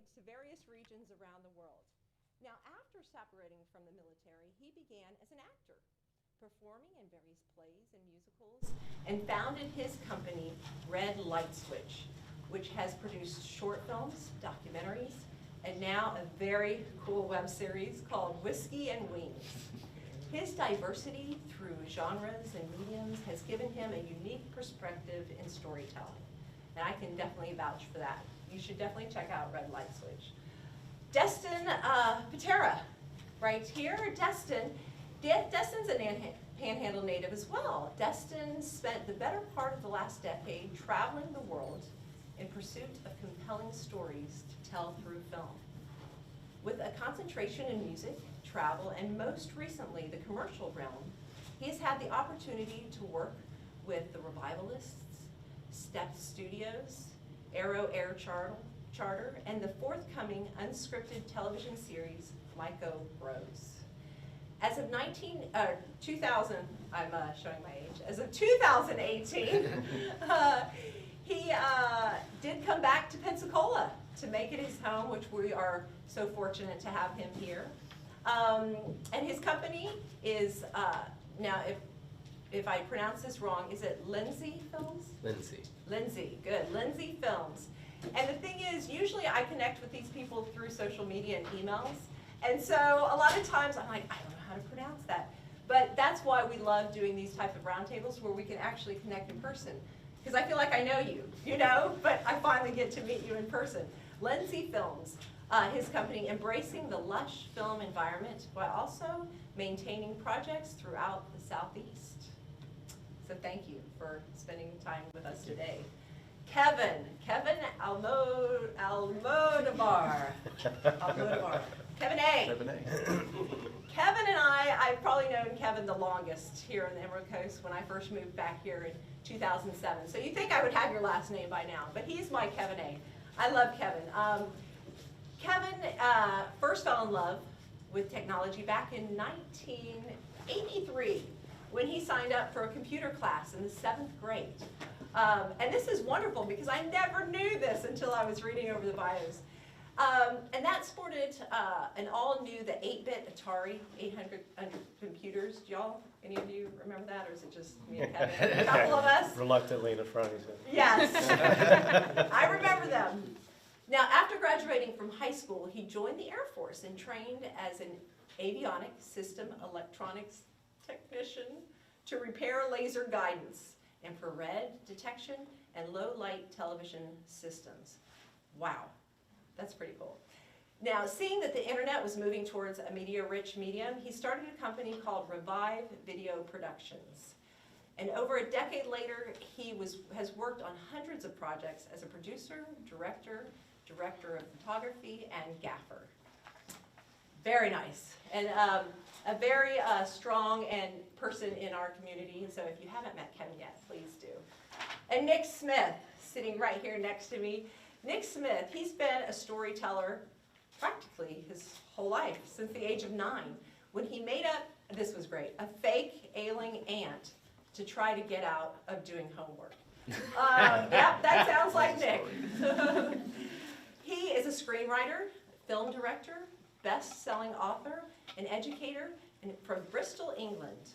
voyage to various regions around the world. Now, after separating from the military, he began as an actor, performing in various plays and musicals, and founded his company, Red Light Switch, which has produced short films, documentaries, and now a very cool web series called Whiskey and Wings. His diversity through genres and mediums has given him a unique perspective in storytelling, and I can definitely vouch for that. You should definitely check out Red Light Switch. Destin Patera, right here. Destin's a Panhandle native as well. Destin spent the better part of the last decade traveling the world in pursuit of compelling stories to tell through film. With a concentration in music, travel, and most recently the commercial realm, he has had the opportunity to work with the Revivalists, Step Studios, Arrow Air Charter, and the forthcoming unscripted television series, Myco Bros. As of 2000, I'm showing my age, as of 2018, he did come back to Pensacola to make it his home, which we are so fortunate to have him here. And his company is, now if I pronounce this wrong, is it Lindsay Films? Lindsay. Lindsay, good, Lindsay Films. And the thing is, usually I connect with these people through social media and emails. And so a lot of times I'm like, I don't know how to pronounce that. But that's why we love doing these type of roundtables where we can actually connect in person. Because I feel like I know you, but I finally get to meet you in person. Lindsay Films, his company, embracing the lush film environment while also maintaining projects throughout the Southeast. So thank you for spending time with us today. Kevin Almodovar. Kevin A. Kevin and I've probably known Kevin the longest here in the Emerald Coast when I first moved back here in 2007. So you think I would have your last name by now, but he's my Kevin A. I love Kevin. Kevin first fell in love with technology back in 1983 when he signed up for a computer class in the 7th grade. And this is wonderful because I never knew this until I was reading over the bios. And that sported an all-new, the 8-bit Atari 800 computers. Do y'all, any of you remember that, or is it just me and Kevin? A couple of us? Reluctantly in the front, he said. Yes, I remember them. Now, after graduating from high school, he joined the Air Force and trained as an avionic system electronics technician to repair laser guidance, infrared detection, and low-light television systems. Wow. That's pretty cool. Now, seeing that the internet was moving towards a media-rich medium, he started a company called Revive Video Productions. And over a decade later, he has worked on hundreds of projects as a producer, director of photography, and gaffer. Very nice. And a very strong person in our community. So if you haven't met Kevin yet, please do. And Nick Smith, sitting right here next to me. Nick Smith, he's been a storyteller practically his whole life, since the age of 9, when he made up, this was great, a fake ailing aunt to try to get out of doing homework. Yep, that sounds like Nick. He is a screenwriter, film director, best-selling author, and educator from Bristol, England.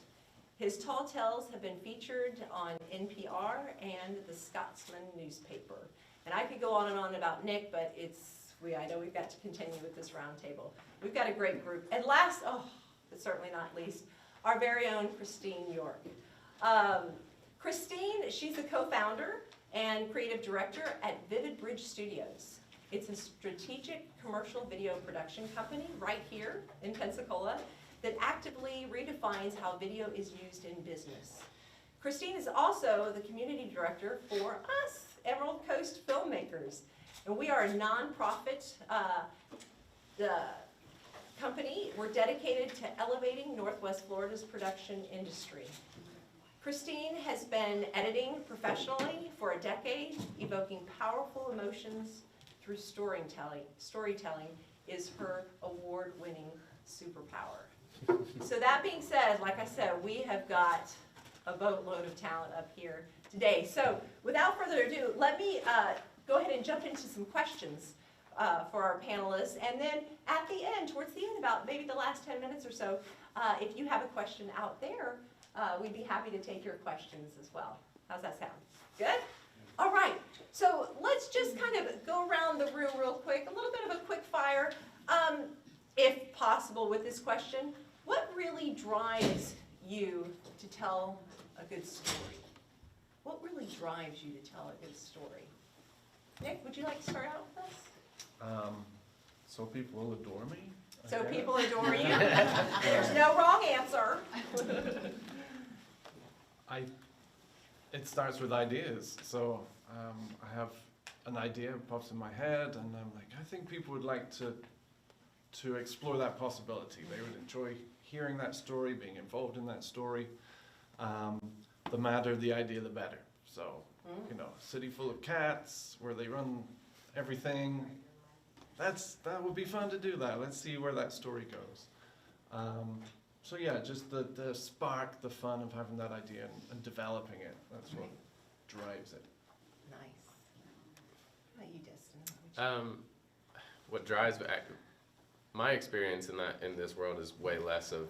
His tall tales have been featured on NPR and the Scotsman newspaper. And I could go on and on about Nick, but I know we've got to continue with this roundtable. We've got a great group. And last, but certainly not least, our very own Christine York. Christine, she's the co-founder and creative director at Vivid Bridge Studios. It's a strategic commercial video production company right here in Pensacola that actively redefines how video is used in business. Christine is also the community director for us, Emerald Coast Filmmakers. And we are a nonprofit company. We're dedicated to elevating Northwest Florida's production industry. Christine has been editing professionally for a decade, evoking powerful emotions through storytelling. Storytelling is her award-winning superpower. So that being said, like I said, we have got a boatload of talent up here today. So without further ado, let me go ahead and jump into some questions. for our panelists. And then at the end, towards the end, about maybe the last 10 minutes or so, if you have a question out there, we'd be happy to take your questions as well. How's that sound? Good? All right. So let's just kind of go around the room real quick, a little bit of a quick fire. If possible with this question, what really drives you to tell a good story? What really drives you to tell a good story? Nick, would you like to start out with us? So people will adore me. So people adore you. There's no wrong answer. It starts with ideas. So I have an idea that pops in my head, and I'm like, I think people would like to explore that possibility. They would enjoy hearing that story, being involved in that story. The madder the idea, the better. So, you know, a city full of cats where they run everything. That would be fun to do that. Let's see where that story goes. So yeah, just the spark, the fun of having that idea and developing it. That's what drives it. Nice. How about you, Destin? What drives my experience in this world is way less of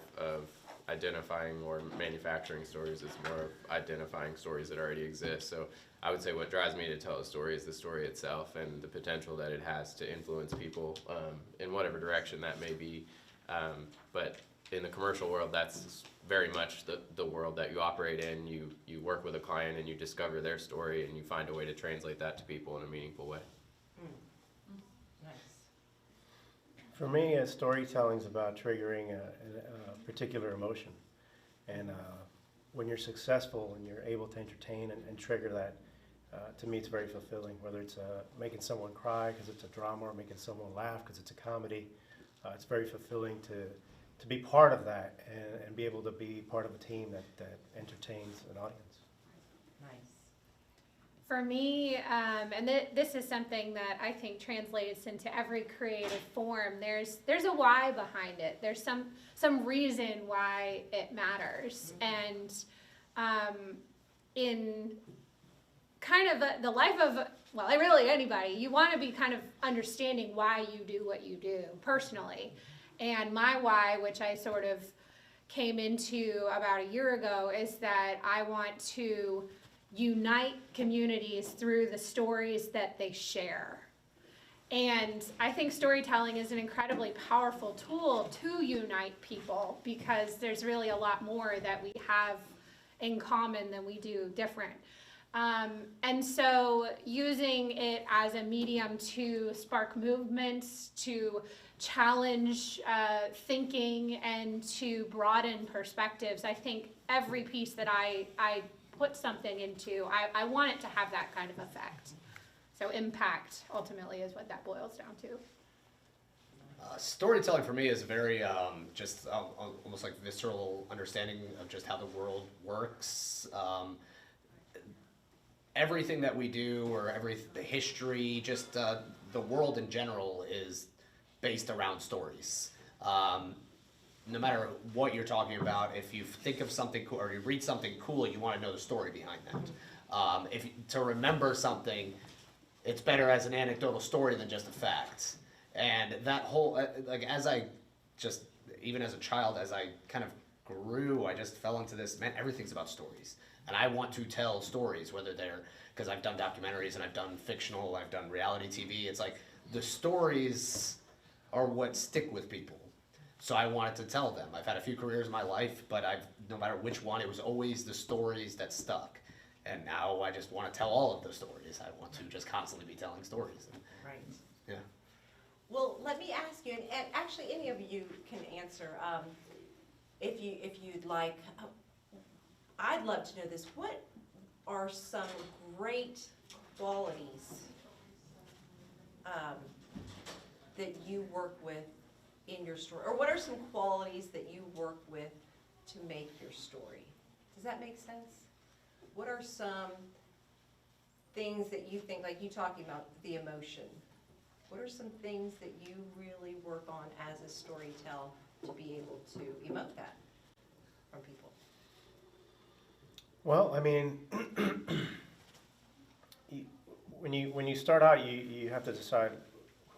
identifying or manufacturing stories. It's more of identifying stories that already exist. So I would say what drives me to tell a story is the story itself and the potential that it has to influence people in whatever direction that may be. But in the commercial world, that's very much the world that you operate in. You work with a client and you discover their story and you find a way to translate that to people in a meaningful way. Nice. For me, storytelling is about triggering a particular emotion. And when you're successful and you're able to entertain and trigger that, to me it's very fulfilling, whether it's making someone cry because it's a drama or making someone laugh because it's a comedy. It's very fulfilling to be part of that and be able to be part of a team that entertains an audience. Nice. For me, and this is something that I think translates into every creative form, there's a why behind it. There's some reason why it matters. And in kind of the life of, well, really anybody, you want to be kind of understanding why you do what you do personally. And my why, which I sort of came into about a year ago, is that I want to unite communities through the stories that they share. And I think storytelling is an incredibly powerful tool to unite people because there's really a lot more that we have in common than we do different. And so using it as a medium to spark movements, to challenge thinking, and to broaden perspectives, I think every piece that I put something into, I want it to have that kind of effect. So impact, ultimately, is what that boils down to. Storytelling for me is very just almost like visceral understanding of just how the world works. Everything that we do, or the history, just the world in general is based around stories. No matter what you're talking about, if you think of something cool or you read something cool, you want to know the story behind that. To remember something, it's better as an anecdotal story than just a fact. And that whole, like, even as a child, as I kind of grew, I just fell into this, man, everything's about stories. And I want to tell stories, whether they're, because I've done documentaries and I've done fictional, I've done reality TV. It's like the stories are what stick with people. So I wanted to tell them. I've had a few careers in my life, but no matter which one, it was always the stories that stuck. And now I just want to tell all of the stories. I want to just constantly be telling stories. Right. Yeah. Well, let me ask you, and actually any of you can answer if you'd like. I'd love to know this. What are some great qualities that you work with in your story? Or what are some qualities that you work with to make your story? Does that make sense? What are some things that you think, like you talking about the emotion, what are some things that you really work on as a storyteller to be able to emote that from people? Well, I mean, when you start out, you have to decide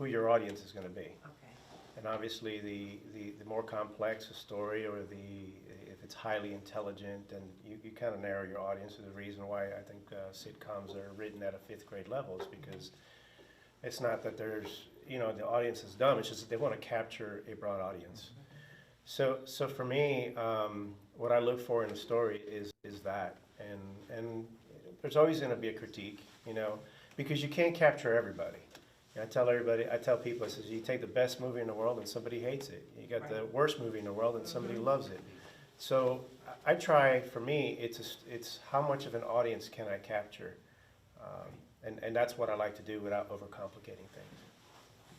who your audience is going to be. Okay. And obviously, the more complex a story, or if it's highly intelligent, then you kind of narrow your audience. There's a reason why I think sitcoms are written at a 5th grade level, is because it's not that there's, the audience is dumb, it's just that they want to capture a broad audience. So for me, what I look for in a story is that, and there's always going to be a critique, because you can't capture everybody. I tell people, I says, you take the best movie in the world and somebody hates it. You got the worst movie in the world and somebody loves it. So I try, for me, it's how much of an audience can I capture? And that's what I like to do without overcomplicating things.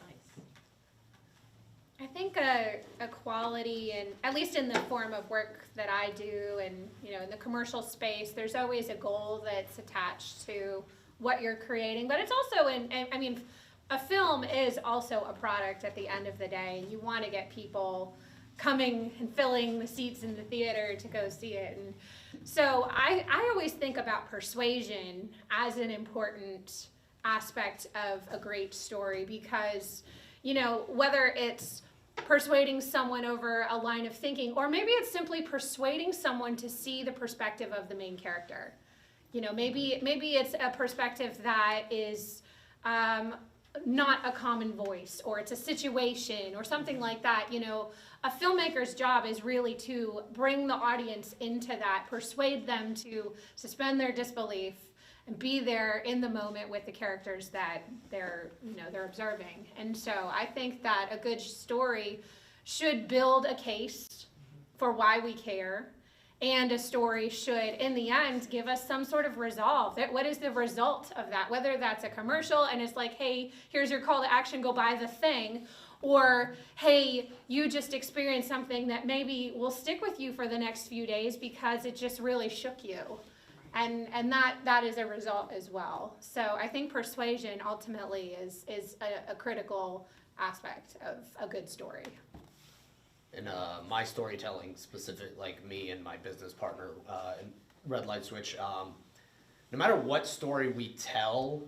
Nice. I think a quality, and at least in the form of work that I do, and in the commercial space, there's always a goal that's attached to what you're creating. But it's also a film is also a product at the end of the day, and you want to get people coming and filling the seats in the theater to go see it. And so I always think about persuasion as an important aspect of a great story, because whether it's persuading someone over a line of thinking, or maybe it's simply persuading someone to see the perspective of the main character. Maybe it's a perspective that is not a common voice, or it's a situation or something like that. A filmmaker's job is really to bring the audience into that, persuade them to suspend their disbelief and be there in the moment with the characters that they're observing. And so I think that a good story should build a case for why we care, and a story should, in the end, give us some sort of resolve. What is the result of that? Whether that's a commercial and it's like, hey, here's your call to action, go buy the thing, or hey, you just experienced something that maybe will stick with you for the next few days because it just really shook you. And that is a result as well. So I think persuasion ultimately is a critical aspect of a good story. In my storytelling, specific, like me and my business partner in Red Light Switch, no matter what story we tell,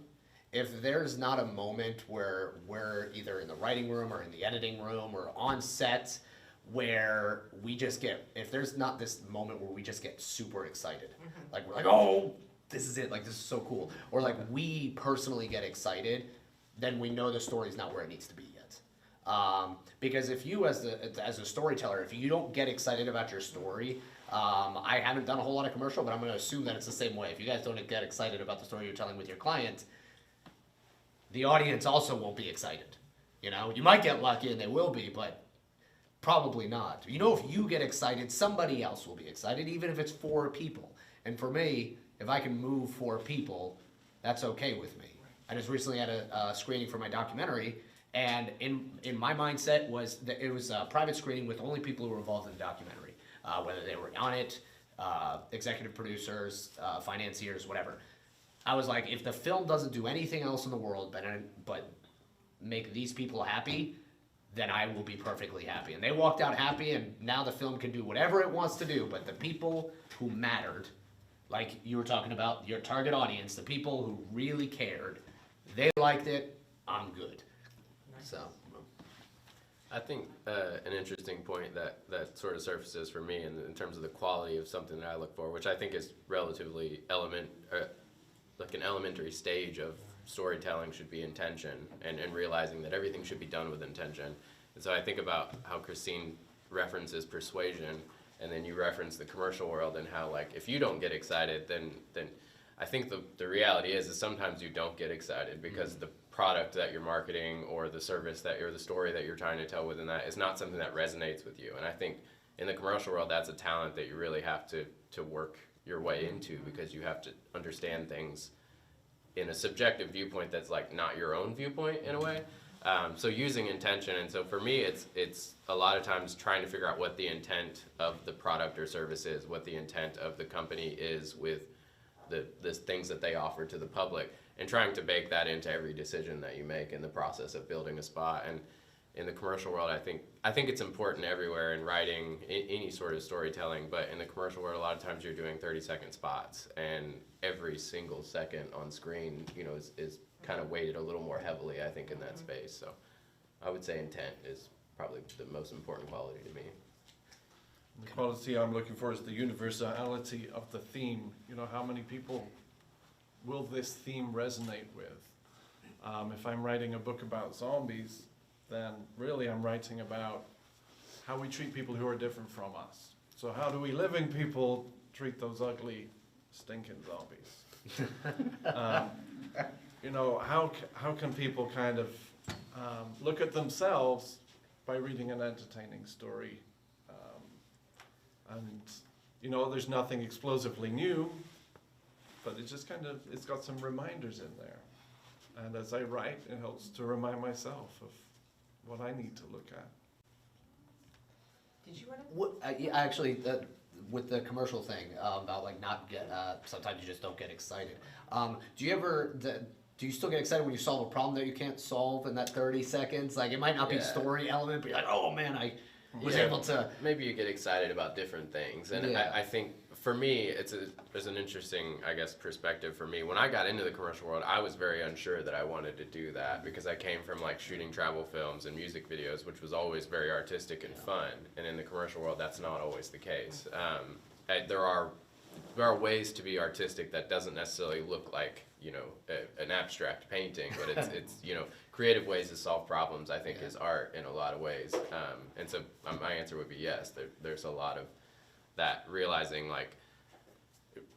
if there's not a moment where we're either in the writing room or in the editing room or on set where we just get, if there's not this moment where we just get super excited, like we're like, oh, this is it, like this is so cool, or like we personally get excited, then we know the story's not where it needs to be yet. Because if you as a storyteller, if you don't get excited about your story, I haven't done a whole lot of commercial, but I'm going to assume that it's the same way. If you guys don't get excited about the story you're telling with your client, the audience also won't be excited. You might get lucky and they will be, but probably not. If you get excited, somebody else will be excited, even if it's 4 people. And for me, if I can move 4 people, that's okay with me. I just recently had a screening for my documentary, and in my mindset was that it was a private screening with only people who were involved in the documentary, whether they were on it, executive producers, financiers, whatever. I was like, if the film doesn't do anything else in the world but make these people happy, then I will be perfectly happy. And they walked out happy, and now the film can do whatever it wants to do, but the people who mattered, like you were talking about, your target audience, the people who really cared, they liked it, I'm good. So, I think an interesting point that sort of surfaces for me in terms of the quality of something that I look for, which I think is relatively like an elementary stage of storytelling, should be intention, and realizing that everything should be done with intention. And so I think about how Christine references persuasion, and then you reference the commercial world, and how, like, if you don't get excited, then I think the reality is sometimes you don't get excited because the product that you're marketing, or the service or the story that you're trying to tell within that, is not something that resonates with you. And I think in the commercial world, that's a talent that you really have to work your way into, because you have to understand things in a subjective viewpoint that's like not your own viewpoint in a way. So using intention, and so for me, it's a lot of times trying to figure out what the intent of the product or service is, what the intent of the company is with the things that they offer to the public, and trying to bake that into every decision that you make in the process of building a spot. And in the commercial world, I think it's important everywhere in writing, any sort of storytelling, but in the commercial world, a lot of times you're doing 30-second spots, and every single second on screen, is kind of weighted a little more heavily, I think, in that space. So I would say intent is probably the most important quality to me. The quality I'm looking for is the universality of the theme. You know, how many people will this theme resonate with? If I'm writing a book about zombies, then really I'm writing about how we treat people who are different from us. So how do we living people treat those ugly, stinking zombies? You know, how can people kind of look at themselves by reading an entertaining story? And, you know, there's nothing explosively new, but it just kind of, it's got some reminders in there. And as I write, it helps to remind myself of what I need to look at. Did you want to? What, yeah, actually, with the commercial thing about like not get, sometimes you just don't get excited. Do you still get excited when you solve a problem that you can't solve in that 30 seconds? Like it might not be Yeah. story element, but you're like, oh man, I was Yeah. able to. Maybe you get excited about different things, and Yeah. I think for me, there's an interesting, I guess, perspective for me. When I got into the commercial world, I was very unsure that I wanted to do that because I came from like shooting travel films and music videos, which was always very artistic and fun. And in the commercial world, that's not always the case. There are ways to be artistic that doesn't necessarily look like, you know, an abstract painting, but it's you know, creative ways to solve problems, I think, is art in a lot of ways. And so my answer would be yes. There's a lot of that, realizing like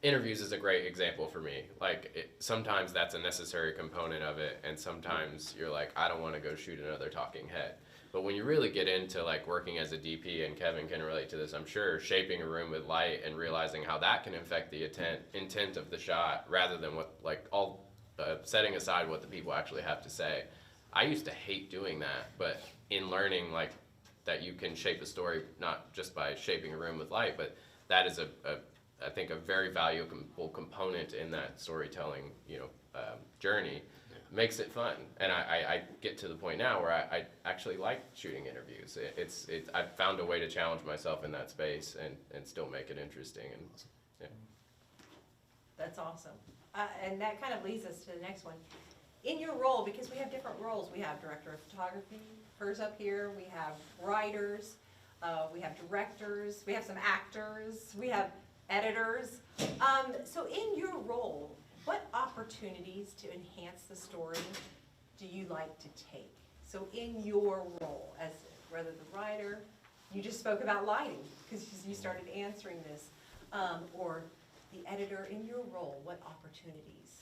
interviews is a great example for me. Like sometimes that's a necessary component of it, and sometimes you're like, I don't want to go shoot another talking head. But when you really get into like working as a DP, and Kevin can relate to this, I'm sure, shaping a room with light and realizing how that can affect the intent of the shot, rather than what like all setting aside what the people actually have to say. I used to hate doing that, but in learning like that you can shape a story not just by shaping a room with light, but that is I think a very valuable component in that storytelling, you know, journey. Makes it fun, and I get to the point now where I actually like shooting interviews. I've found a way to challenge myself in that space and still make it interesting. And yeah. That's awesome. And that kind of leads us to the next one. In your role, because we have different roles, we have director of photography, hers up here, we have writers, we have directors, we have some actors, we have editors. So in your role, what opportunities to enhance the story do you like to take? So in your role as whether the writer, you just spoke about lighting because you started answering this, or the editor, in your role, what opportunities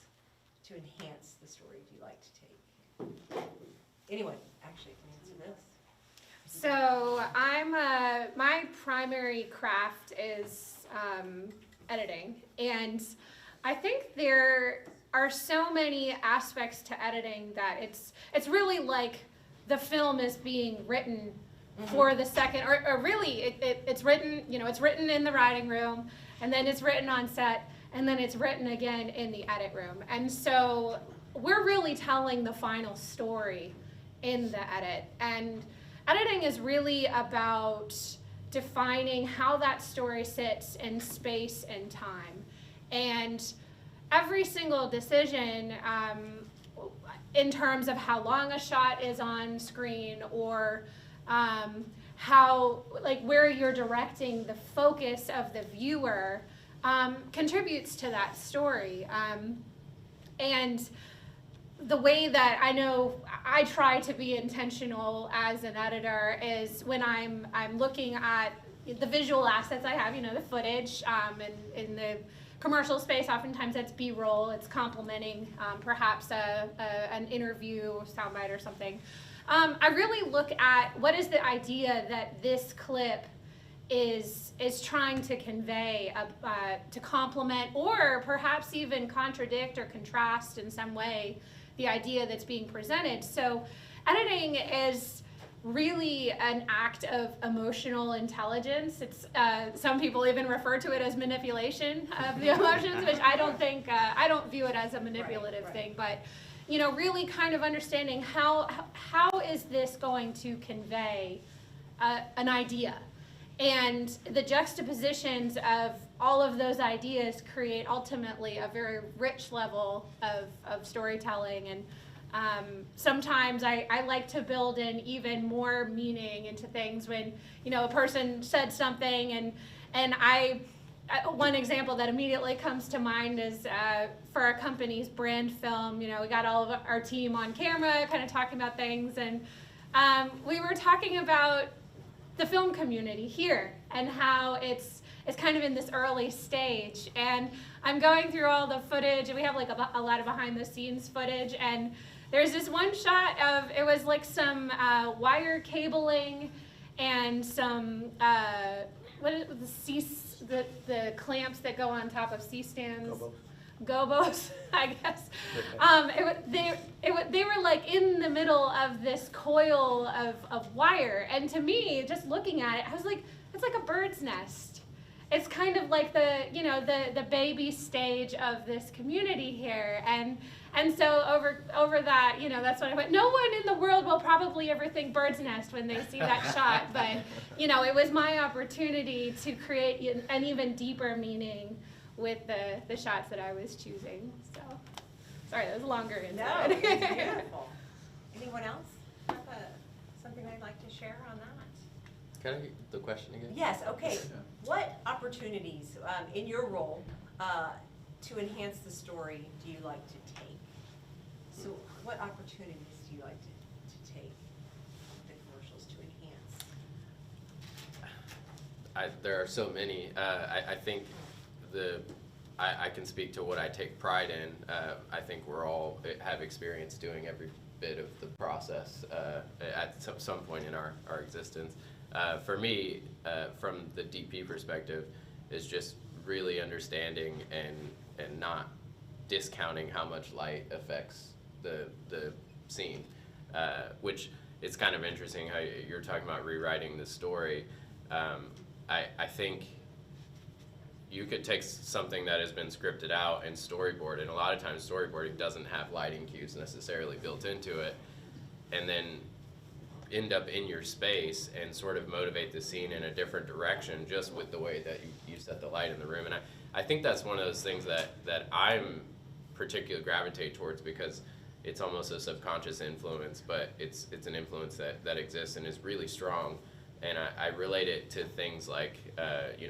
to enhance the story do you like to take? Anyone actually can answer this. So my primary craft is editing, and I think there are so many aspects to editing that it's really like the film is being written for the second, or really it's written, you know, it's written in the writing room, and then it's written on set, and then it's written again in the edit room. And so we're really telling the final story in the edit. And editing is really about defining how that story sits in space and time. And every single decision in terms of how long a shot is on screen, or how, like, where you're directing the focus of the viewer contributes to that story. And the way that I know I try to be intentional as an editor is when I'm looking at the visual assets I have, you know, the footage, and in the commercial space, oftentimes that's B-roll, it's complementing perhaps an interview, soundbite or something. I really look at what is the idea that this clip is trying to convey, to complement or perhaps even contradict or contrast in some way the idea that's being presented. So editing is really an act of emotional intelligence. It's some people even refer to it as manipulation of the emotions, which I don't think, I don't view it as a manipulative thing, but you know, really kind of understanding how is this going to convey an idea. And the juxtapositions of all of those ideas create ultimately a very rich level of storytelling. And sometimes I like to build in even more meaning into things when, a person said something and one example that immediately comes to mind is for our company's brand film. We got all of our team on camera kind of talking about things, and we were talking about the film community here and how it's kind of in this early stage. And I'm going through all the footage, and we have like a lot of behind the scenes footage, and there's this one shot of, it was like some wire cabling and some what is it, the clamps that go on top of C-stands. Gobos, I guess. They were like in the middle of this coil of wire, and to me, just looking at it, I was like, it's like a bird's nest. It's kind of like the baby stage of this community here, and so over that, that's when I went. No one in the world will probably ever think bird's nest when they see that shot, but it was my opportunity to create an even deeper meaning with the shots that I was choosing. So, sorry, that was longer into No, it. it's beautiful. Anyone else have something they'd like to share on that? Can I get the question again? Yes, okay. Yeah. What opportunities in your role to enhance the story do you like to take? So what opportunities do you like to take the commercials to enhance? There are so many. I think I can speak to what I take pride in. I think we're all have experience doing every bit of the process at some point in our existence. For me, from the DP perspective, is just really understanding and not discounting how much light affects the scene, which it's kind of interesting how you're talking about rewriting the story. I think you could take something that has been scripted out and storyboard, and a lot of times storyboarding doesn't have lighting cues necessarily built into it, and then end up in your space and sort of motivate the scene in a different direction just with the way that you set the light in the room. And I think that's one of those things that I'm particularly gravitate towards, because it's almost a subconscious influence, but it's an influence that exists and is really strong. And I relate it to things like,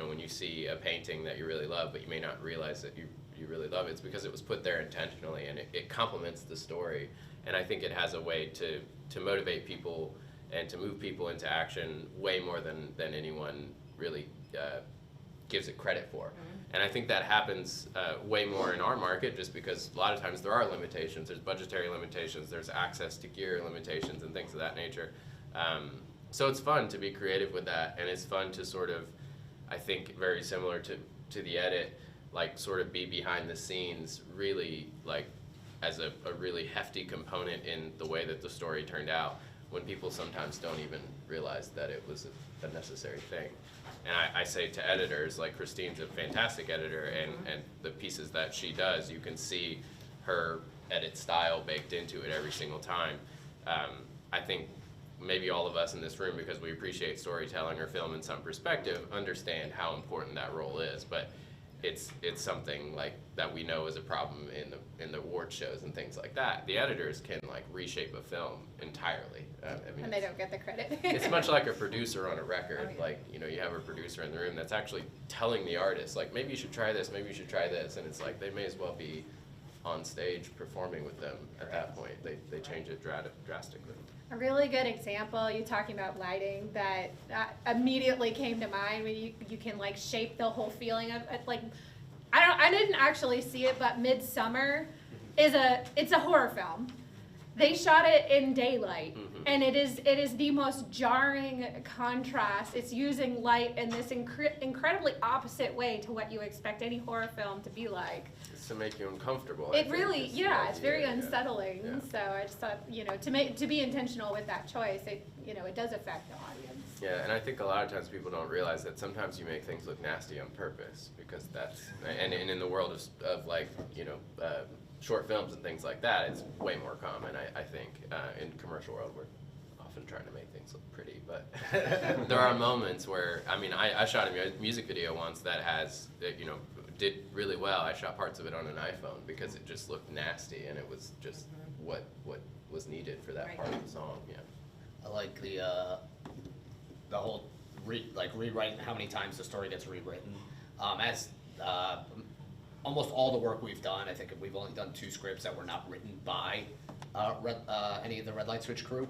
when you see a painting that you really love, but you may not realize that you really love it, it's because it was put there intentionally, and it complements the story. And I think it has a way to motivate people and to move people into action way more than anyone really gives it credit for. And I think that happens way more in our market, just because a lot of times there are limitations. There's budgetary limitations, there's access to gear limitations and things of that nature. So it's fun to be creative with that, and it's fun to sort of, I think, very similar to the edit, like sort of be behind the scenes, really like as a really hefty component in the way that the story turned out, when people sometimes don't even realize that it was a necessary thing. And I say to editors, like Christine's a fantastic editor, and the pieces that she does, you can see her edit style baked into it every single time. I think maybe all of us in this room, because we appreciate storytelling or film in some perspective, understand how important that role is, but it's something like that we know is a problem in the award shows and things like that. The editors can like reshape a film entirely. And they don't get the credit. It's much like a producer on a record. Oh, yeah. Like, you have a producer in the room that's actually telling the artist, like, maybe you should try this, maybe you should try this, and it's like they may as well be on stage performing with them at that point. They change it drastically. A really good example, you talking about lighting, that immediately came to mind when you can like shape the whole feeling of it. Like, I didn't actually see it, but Midsummer it's a horror film. They shot it in daylight, and it is the most jarring contrast. It's using light in this incredibly opposite way to what you expect any horror film to be like. It's to make you uncomfortable. I It think, really, is the it's very idea, yeah. unsettling. Yeah. So I just thought, to be intentional with that choice, it does affect the audience. Yeah, and I think a lot of times people don't realize that sometimes you make things look nasty on purpose, because that's, and in the world of like, short films and things like that, it's way more common, I think. In commercial world, we're often often trying to make things look pretty, but there are moments where, I mean, I shot a music video once that has, that, you know, did really well. I shot parts of it on an iPhone because it just looked nasty, and it was just what was needed for that Right. part of the song. Yeah. I like the whole rewriting, how many times the story gets rewritten. As almost all the work we've done, I think we've only done 2 scripts that were not written by any of the Red Light Switch crew.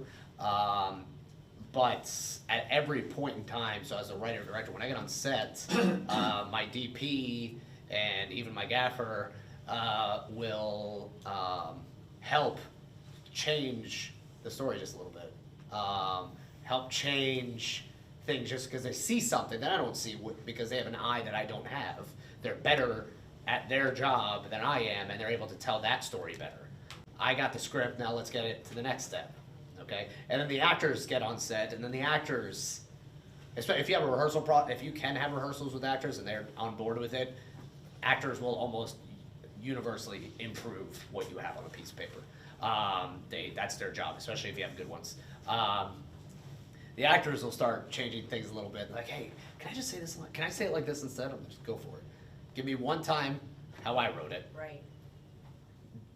But at every point in time, so as a writer or director, when I get on set, my DP and even my gaffer will help change the story just a little bit. Help change things just because they see something that I don't see because they have an eye that I don't have. They're better at their job than I am, and they're able to tell that story better. I got the script, now let's get it to the next step, okay? And then the actors get on set, and then the actors, especially if you have a rehearsal if you can have rehearsals with actors and they're on board with it, actors will almost universally improve what you have on a piece of paper. That's their job, especially if you have good ones. The actors will start changing things a little bit, like, hey, can I just say this? Can I say it like this instead? I'm just go for it. Give me one time how I wrote it. Right.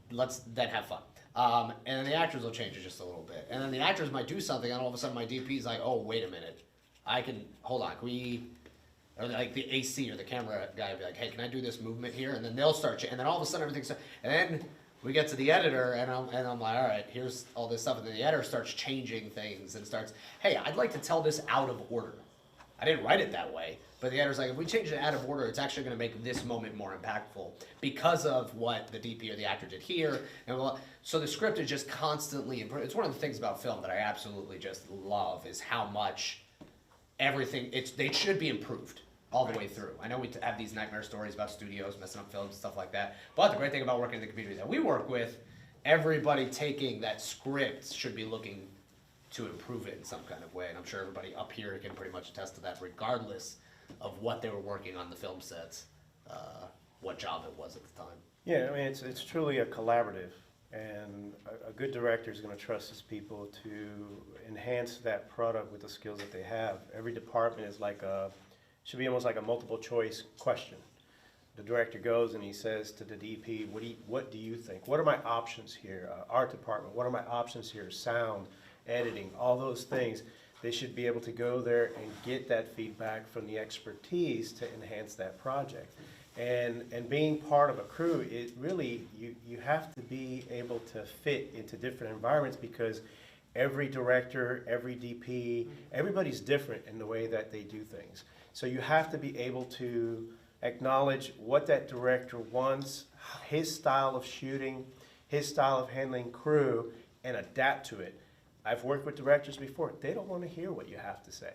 Let's then have fun. And then the actors will change it just a little bit. And then the actors might do something, and all of a sudden my DP's like, oh, wait a minute. Hold on, or like the AC or the camera guy will be like, hey, can I do this movement here? And then they'll start, and then all of a sudden everything's, and then we get to the editor, and I'm like, all right, here's all this stuff. And then the editor starts changing things and starts, hey, I'd like to tell this out of order. I didn't write it that way, but the editor's like, if we change it out of order, it's actually going to make this moment more impactful because of what the DP or the actor did here. And so the script is just constantly improved. It's one of the things about film that I absolutely just love is how much everything, they should be improved all the way through. I know we have these nightmare stories about studios messing up films, stuff like that. But the great thing about working in the community that we work with, everybody taking that script should be looking to improve it in some kind of way. And I'm sure everybody up here can pretty much attest to that, regardless of what they were working on the film sets, what job it was at the time. Yeah, I mean, it's truly a collaborative, and a good director is going to trust his people to enhance that product with the skills that they have. Every department is should be almost like a multiple choice question. The director goes and he says to the DP, what do you think? What are my options here? Art department, what are my options here? Sound, editing, all those things. They should be able to go there and get that feedback from the expertise to enhance that project. And being part of a crew, it really, you have to be able to fit into different environments because every director, every DP, everybody's different in the way that they do things. So you have to be able to acknowledge what that director wants, his style of shooting, his style of handling crew, and adapt to it. I've worked with directors before. They don't want to hear what you have to say.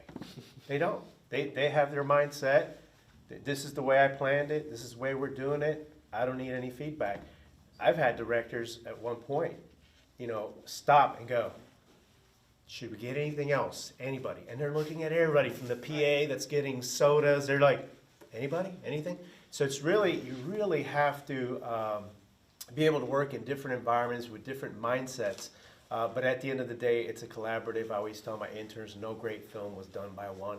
They don't. They have their mindset. This is the way I planned it. This is the way we're doing it. I don't need any feedback. I've had directors at one point, stop and go, should we get anything else? Anybody? And they're looking at everybody from the PA that's getting sodas. They're like, anybody? Anything? So it's really, you really have to be able to work in different environments with different mindsets. But at the end of the day, it's a collaborative. I always tell my interns, no great film was done by one.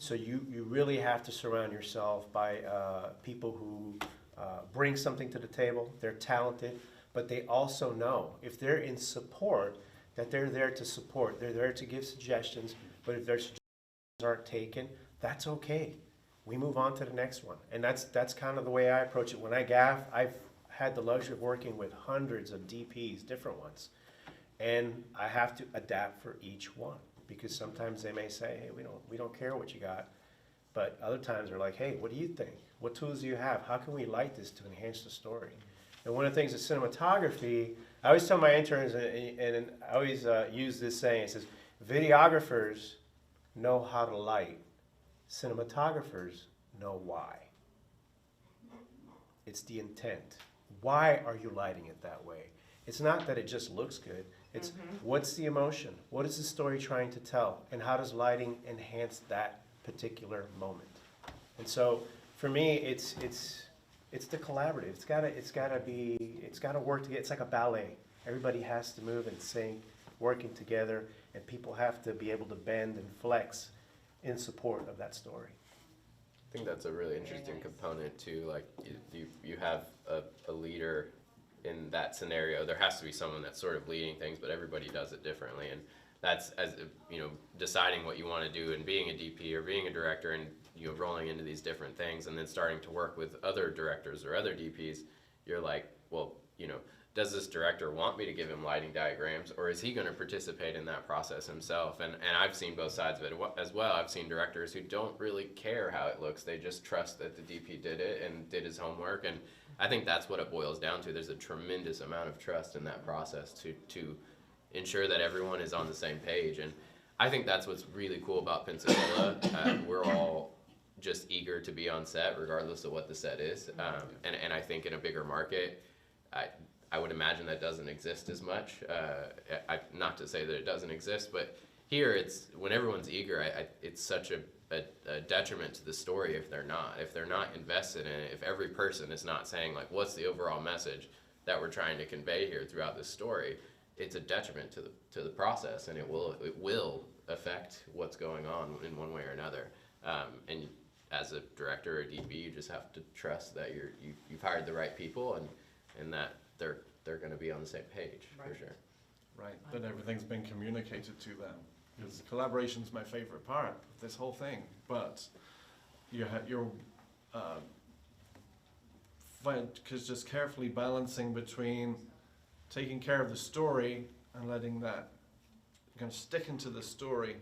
So you really have to surround yourself by people who bring something to the table. They're talented, but they also know if they're in support, that they're there to support. They're there to give suggestions, but if their suggestions aren't taken, that's okay. We move on to the next one. And that's kind of the way I approach it. When I gaff, I've had the luxury of working with hundreds of DPs, different ones. And I have to adapt for each one because sometimes they may say, hey, we don't care what you got. But other times they're like, hey, what do you think? What tools do you have? How can we light this to enhance the story? And one of the things with cinematography, I always tell my interns, and I always use this saying, it says, videographers know how to light. Cinematographers know why. It's the intent. Why are you lighting it that way? It's not that it just looks good. It's what's the emotion? What is the story trying to tell? And how does lighting enhance that particular moment? And so for me, it's the collaborative. It's gotta work together. It's like a ballet. Everybody has to move and sing, working together. and people have to be able to bend and flex in support of that story. I think that's a really interesting nice. component too. Like you have a leader in that scenario. There has to be someone that's sort of leading things, but everybody does it differently. And that's as you know, deciding what you want to do and being a DP or being a director and rolling into these different things and then starting to work with other directors or other DPs. You're like, well, does this director want me to give him lighting diagrams, or is he going to participate in that process himself? And I've seen both sides of it as well. I've seen directors who don't really care how it looks. They just trust that the DP did it and did his homework. And I think that's what it boils down to. There's a tremendous amount of trust in that process to ensure that everyone is on the same page. And I think that's what's really cool about Pensacola. We're all just eager to be on set regardless of what the set is. And I think in a bigger market, I would imagine that doesn't exist as much. Not to say that it doesn't exist, but here it's when everyone's eager. It's such a detriment to the story if they're not invested in it. If every person is not saying like, what's the overall message that we're trying to convey here throughout this story, it's a detriment to the process, and it will affect what's going on in one way or another. And as a director or DP, you just have to trust that you've hired the right people and that they're going to be on the same page for sure. Right, that everything's been communicated to them. Because collaboration's my favorite part of this whole thing. But you're just carefully balancing between taking care of the story and letting that kind of stick into the story,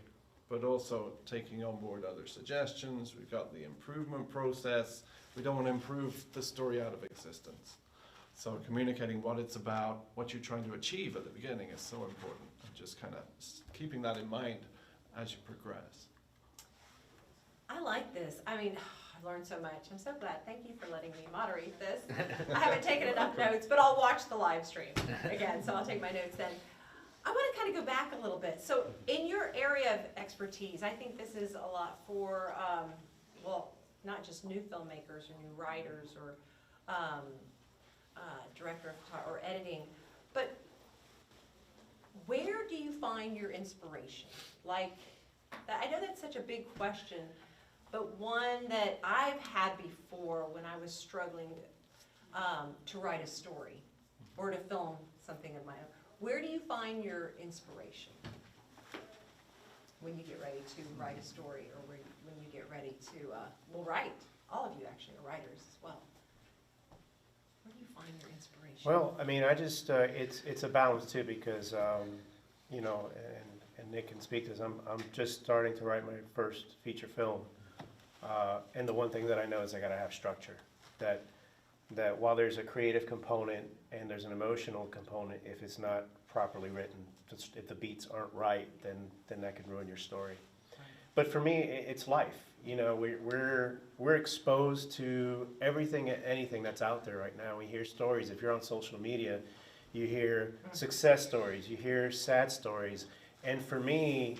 but also taking on board other suggestions. We've got the improvement process. We don't want to improve the story out of existence. So communicating what it's about, what you're trying to achieve at the beginning is so important. And just kind of keeping that in mind as you progress. I like this. I mean, I've learned so much. I'm so glad. Thank you for letting me moderate this. I haven't taken enough notes, but I'll watch the live stream again, so I'll take my notes then. I want to kind of go back a little bit. So in your area of expertise, I think this is a lot for, well, not just new filmmakers or new writers or director of or editing, but where do you find your inspiration? Like, I know that's such a big question, but one that I've had before when I was struggling to write a story or to film something of my own. Where do you find your inspiration when you get ready to write a story, or when you get ready to, write? All of you actually are writers as well. Where do you find your inspiration? Well, I mean, I just, it's a balance too, because, and Nick can speak to this, I'm just starting to write my first feature film. And the one thing that I know is I gotta have structure. That while there's a creative component and there's an emotional component, if it's not properly written, if the beats aren't right, then that can ruin your story. But for me, it's life. We're exposed to everything and anything that's out there right now. We hear stories. If you're on social media, you hear success stories, you hear sad stories. And for me,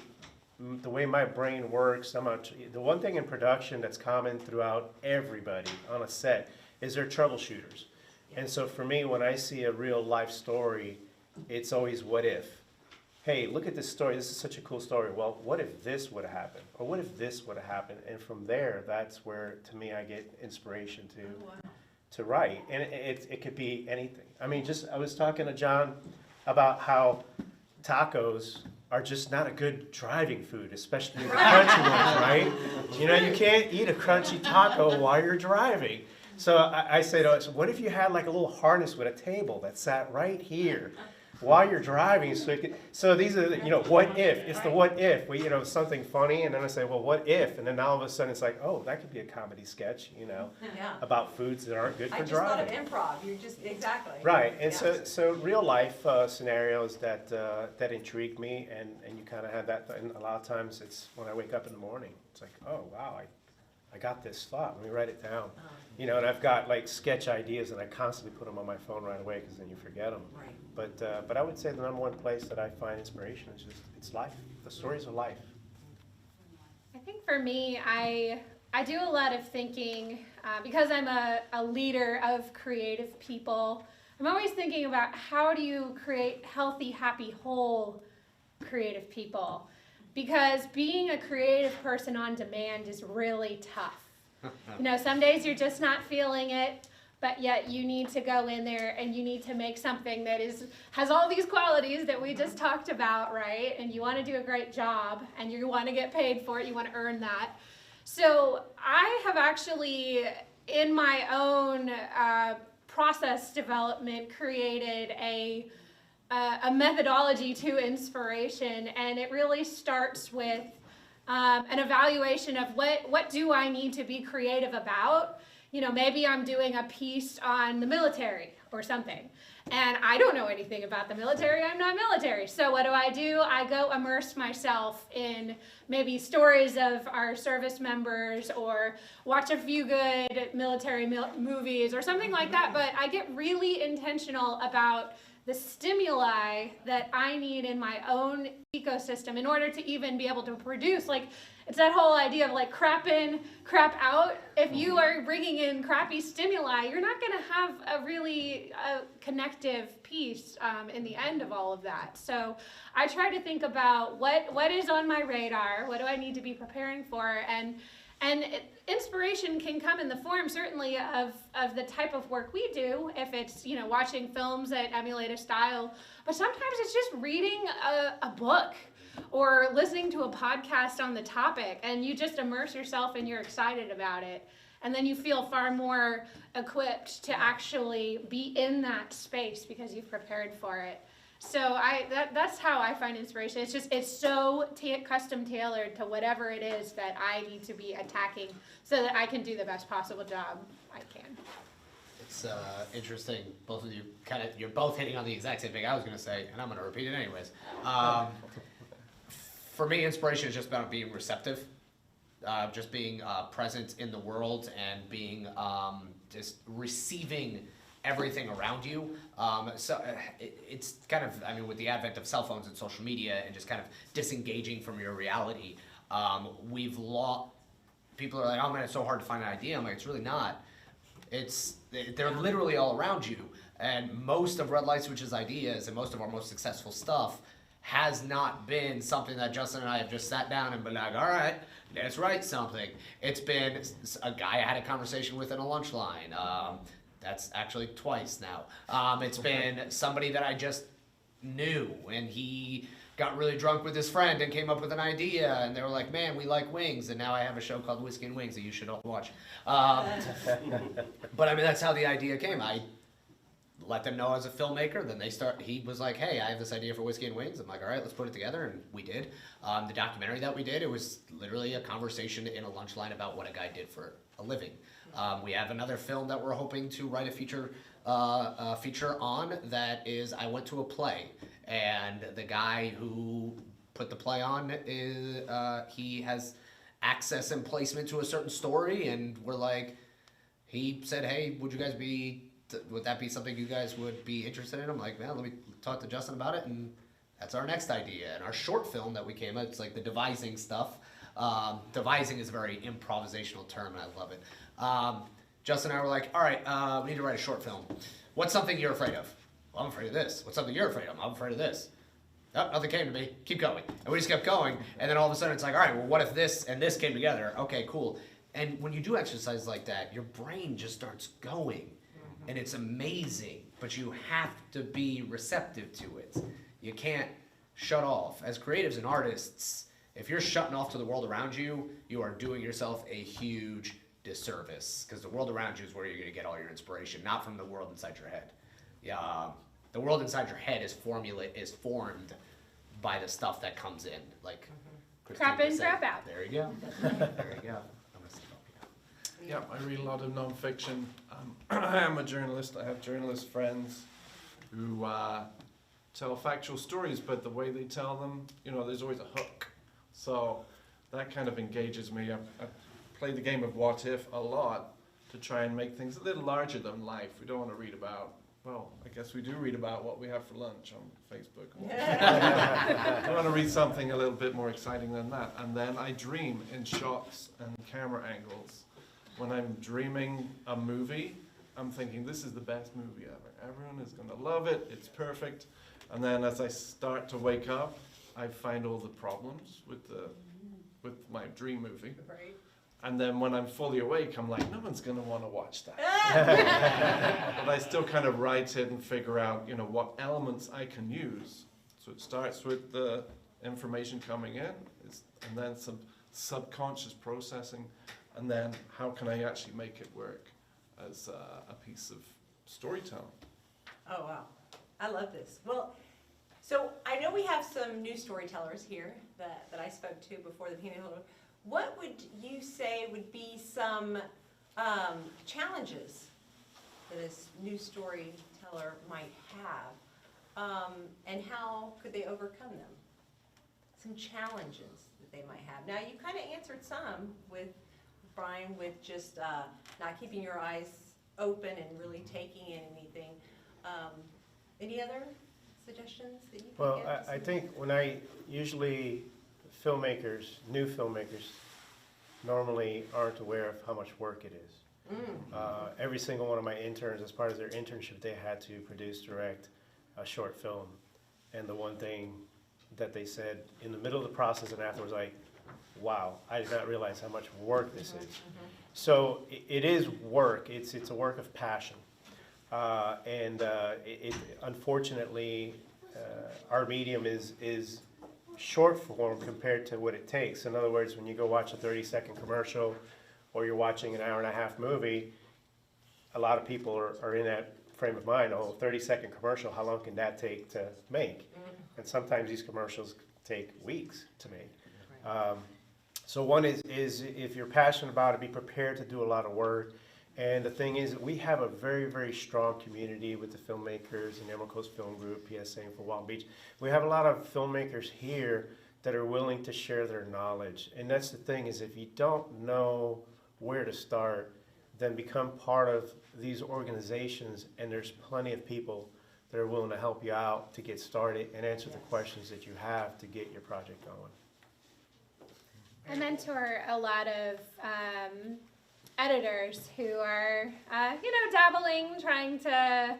the way my brain works, the one thing in production that's common throughout everybody on a set is they're troubleshooters. And so for me, when I see a real life story, it's always what if. Hey, look at this story. This is such a cool story. Well, what if this would have happened? Or what if this would have happened? And from there, that's where, to me, I get inspiration to write. And it could be anything. I mean, I was talking to John about how tacos are just not a good driving food, especially the crunchy ones, right? You can't eat a crunchy taco while you're driving. So I say to us, what if you had like a little harness with a table that sat right here while you're driving? So these are, what if? It's the what if. Something funny, and then I say, well, what if? And then all of a sudden it's like, oh, that could be a comedy sketch, about foods that aren't good for driving. I just thought of improv. You're just, exactly. Right, and so real life scenarios that intrigue me, and you kind of have that, and a lot of times it's when I wake up in the morning, it's like, oh, wow, I got this thought, let me write it down. And I've got like sketch ideas, and I constantly put them on my phone right away, because then you forget them. Right. But I would say the number one place that I find inspiration is it's life, the stories of life. I think for me, I do a lot of thinking because I'm a leader of creative people. I'm always thinking about how do you create healthy, happy, whole creative people, because being a creative person on demand is really tough. You know, some days you're just not feeling it, but yet you need to go in there and you need to make something that has all these qualities that we just talked about, right? And you want to do a great job, and you want to get paid for it, you want to earn that. So I have actually, in my own process development, created a methodology to inspiration, and it really starts with an evaluation of what do I need to be creative about. You know, maybe I'm doing a piece on the military or something, and I don't know anything about the military. I'm not military. So what do? I go immerse myself in maybe stories of our service members, or watch a few good military movies or something like that. But I get really intentional about the stimuli that I need in my own ecosystem in order to even be able to produce. Like, it's that whole idea of like crap in, crap out. If you are bringing in crappy stimuli, you're not going to have a really connective piece in the end of all of that. So I try to think about what is on my radar, what do I need to be preparing for, and inspiration can come in the form, certainly, of the type of work we do, if it's, you know, watching films that emulate a style, but sometimes it's just reading a book or listening to a podcast on the topic, and you just immerse yourself and you're excited about it, and then you feel far more equipped to actually be in that space because you've prepared for it. So that's how I find inspiration. It's so custom tailored to whatever it is that I need to be attacking so that I can do the best possible job I can. It's interesting. Both of you you're both hitting on the exact same thing I was going to say, and I'm going to repeat it anyways. For me, inspiration is just about being receptive, just being present in the world, and being just receiving everything around you. It's kind of, I mean, with the advent of cell phones and social media and just kind of disengaging from your reality, people are like, oh man, it's so hard to find an idea. I'm like, it's really not. They're literally all around you. And most of Red Light Switch's ideas and most of our most successful stuff has not been something that Justin and I have just sat down and been like, all right, let's write something. It's been a guy I had a conversation with in a lunch line. That's actually twice now. It's been somebody that I just knew, and he got really drunk with his friend and came up with an idea, and they were like, man, we like wings, and now I have a show called Whiskey and Wings that you should all watch. But I mean, that's how the idea came. I let them know as a filmmaker, then he was like, hey, I have this idea for Whiskey and Wings. I'm like, all right, let's put it together, and we did. The documentary that we did, it was literally a conversation in a lunch line about what a guy did for a living. We have another film that we're hoping to write a feature on that is, I went to a play, and the guy who put the play on he has access and placement to a certain story, and we're like, he said, hey, would that be something you guys would be interested in? I'm like, man, let me talk to Justin about it, and that's our next idea. And our short film that we came up, it's like the devising stuff. Devising is a very improvisational term, and I love it. Justin and I were like, all right, we need to write a short film. What's something you're afraid of? Well, I'm afraid of this. What's something you're afraid of? I'm afraid of this. Oh, nothing came to me. Keep going. And we just kept going. And then all of a sudden it's like, all right, well, what if this and this came together? Okay, cool. And when you do exercise like that, your brain just starts going. And it's amazing. But you have to be receptive to it. You can't shut off. As creatives and artists, if you're shutting off to the world around you, you are doing yourself a huge disservice, because the world around you is where you're going to get all your inspiration, not from the world inside your head. The world inside your head is formed by the stuff that comes in, like crap in, crap out. There you go. There you go. Yeah, I read a lot of nonfiction. I am a journalist. I have journalist friends who tell factual stories, but the way they tell them, there's always a hook. So that kind of engages me. I play the game of what if a lot to try and make things a little larger than life. We don't want to read about, well, I guess we do read about what we have for lunch on Facebook. I want to read something a little bit more exciting than that. And then I dream in shots and camera angles. When I'm dreaming a movie, I'm thinking, this is the best movie ever. Everyone is going to love it. It's perfect. And then as I start to wake up, I find all the problems with my dream movie. Right. And then when I'm fully awake, I'm like, no one's going to want to watch that. But I still kind of write it and figure out, you know, what elements I can use. So it starts with the information coming in, and then some subconscious processing, and then how can I actually make it work as a piece of storytelling. Oh, wow. I love this. Well, so I know we have some new storytellers here that I spoke to before the panel. What would you say would be some challenges that a new storyteller might have, and how could they overcome them? Some challenges that they might have. Now, you kind of answered some with Brian, with just not keeping your eyes open and really taking in anything. Any other suggestions that you can Well, give? I think when usually filmmakers, new filmmakers, normally aren't aware of how much work it is. Every single one of my interns, as part of their internship, they had to produce, direct a short film. And the one thing that they said in the middle of the process and afterwards, like, wow, I did not realize how much work this is. So it is work. It's a work of passion. Unfortunately, our medium is short form compared to what it takes. In other words, when you go watch a 30-second commercial or you're watching an hour-and-a-half movie, a lot of people are in that frame of mind. Oh, 30-second commercial, how long can that take to make? And sometimes these commercials take weeks to make. So one is if you're passionate about it, be prepared to do a lot of work. And the thing is, we have a very, very strong community with the filmmakers in Emerald Coast Film Group, PSA, and for Walton Beach. We have a lot of filmmakers here that are willing to share their knowledge. And that's the thing is, if you don't know where to start, then become part of these organizations, and there's plenty of people that are willing to help you out to get started and answer the questions that you have to get your project going. I mentor a lot of editors who are, dabbling, trying to,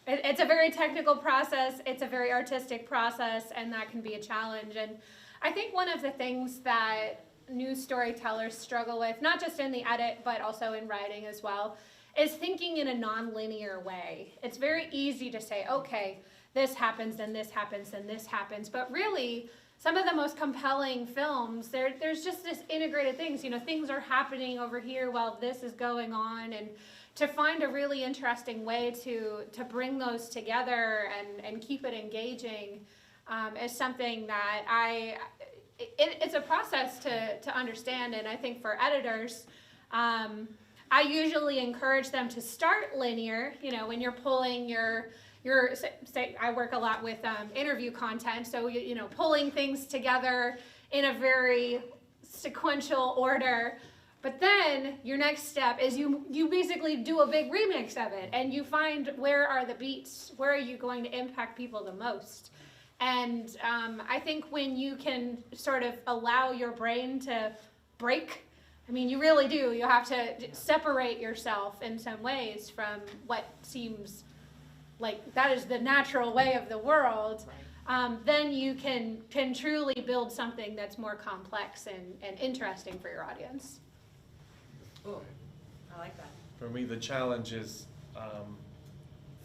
it's a very technical process, it's a very artistic process, and that can be a challenge. And I think one of the things that new storytellers struggle with, not just in the edit, but also in writing as well, is thinking in a non-linear way. It's very easy to say, okay, this happens, then this happens, then this happens, but really, some of the most compelling films, there's just this integrated things. Things are happening over here while this is going on, and to find a really interesting way to bring those together and keep it engaging is something that it's a process to understand. And I think for editors, I usually encourage them to start linear. When you're pulling say I work a lot with interview content, so pulling things together in a very sequential order. But then your next step is you basically do a big remix of it, and you find where are the beats, where are you going to impact people the most. And I think when you can sort of allow your brain to break, you really do. You have to separate yourself in some ways from what seems like that is the natural way of the world, then you can truly build something that's more complex and interesting for your audience. Cool. I like that. For me, the challenge is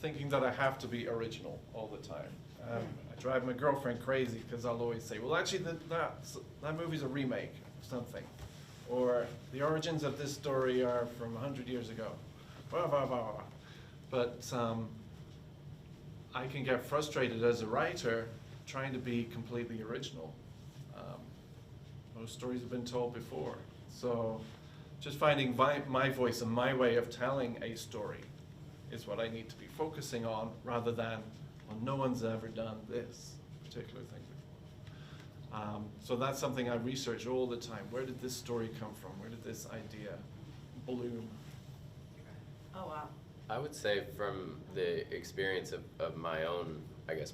thinking that I have to be original all the time. I drive my girlfriend crazy because I'll always say, well, actually, that movie's a remake of something. Or the origins of this story are from 100 years ago. Blah, blah, blah, blah. But I can get frustrated as a writer trying to be completely original. Most stories have been told before. So just finding my voice and my way of telling a story is what I need to be focusing on, rather than, well, no one's ever done this particular thing before. So that's something I research all the time. Where did this story come from? Where did this idea bloom? Oh, wow. I would say from the experience of my own,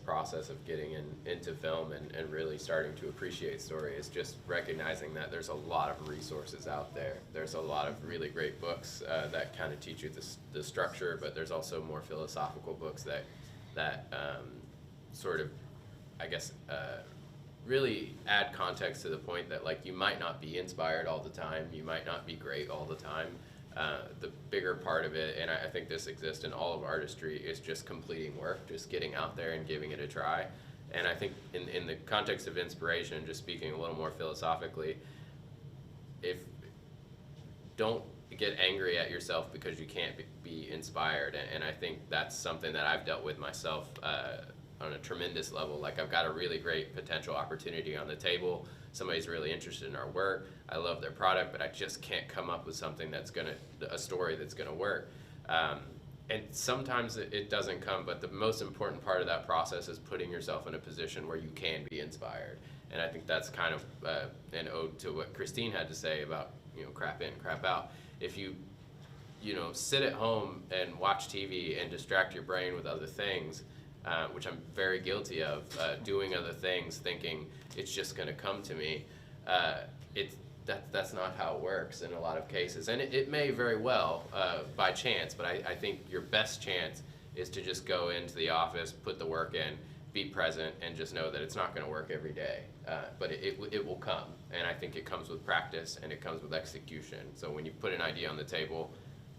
process of getting into film and really starting to appreciate story is just recognizing that there's a lot of resources out there. There's a lot of really great books that kind of teach you the structure, but there's also more philosophical books that sort of I guess, really add context to the point that like you might not be inspired all the time, you might not be great all the time. The bigger part of it, and I think this exists in all of artistry, is just completing work, just getting out there and giving it a try. And I think in the context of inspiration, just speaking a little more philosophically, don't get angry at yourself because you can't be inspired. And I think that's something that I've dealt with myself on a tremendous level. Like, I've got a really great potential opportunity on the table. Somebody's really interested in our work. I love their product, but I just can't come up with something a story that's gonna work. And sometimes it doesn't come, but the most important part of that process is putting yourself in a position where you can be inspired. And I think that's kind of an ode to what Christine had to say about, crap in, crap out. If you sit at home and watch TV and distract your brain with other things, which I'm very guilty of, doing other things, thinking it's just going to come to me, that's not how it works in a lot of cases. And it may very well by chance, but I think your best chance is to just go into the office, put the work in, be present, and just know that it's not going to work every day, but it will come. And I think it comes with practice and it comes with execution. So when you put an idea on the table,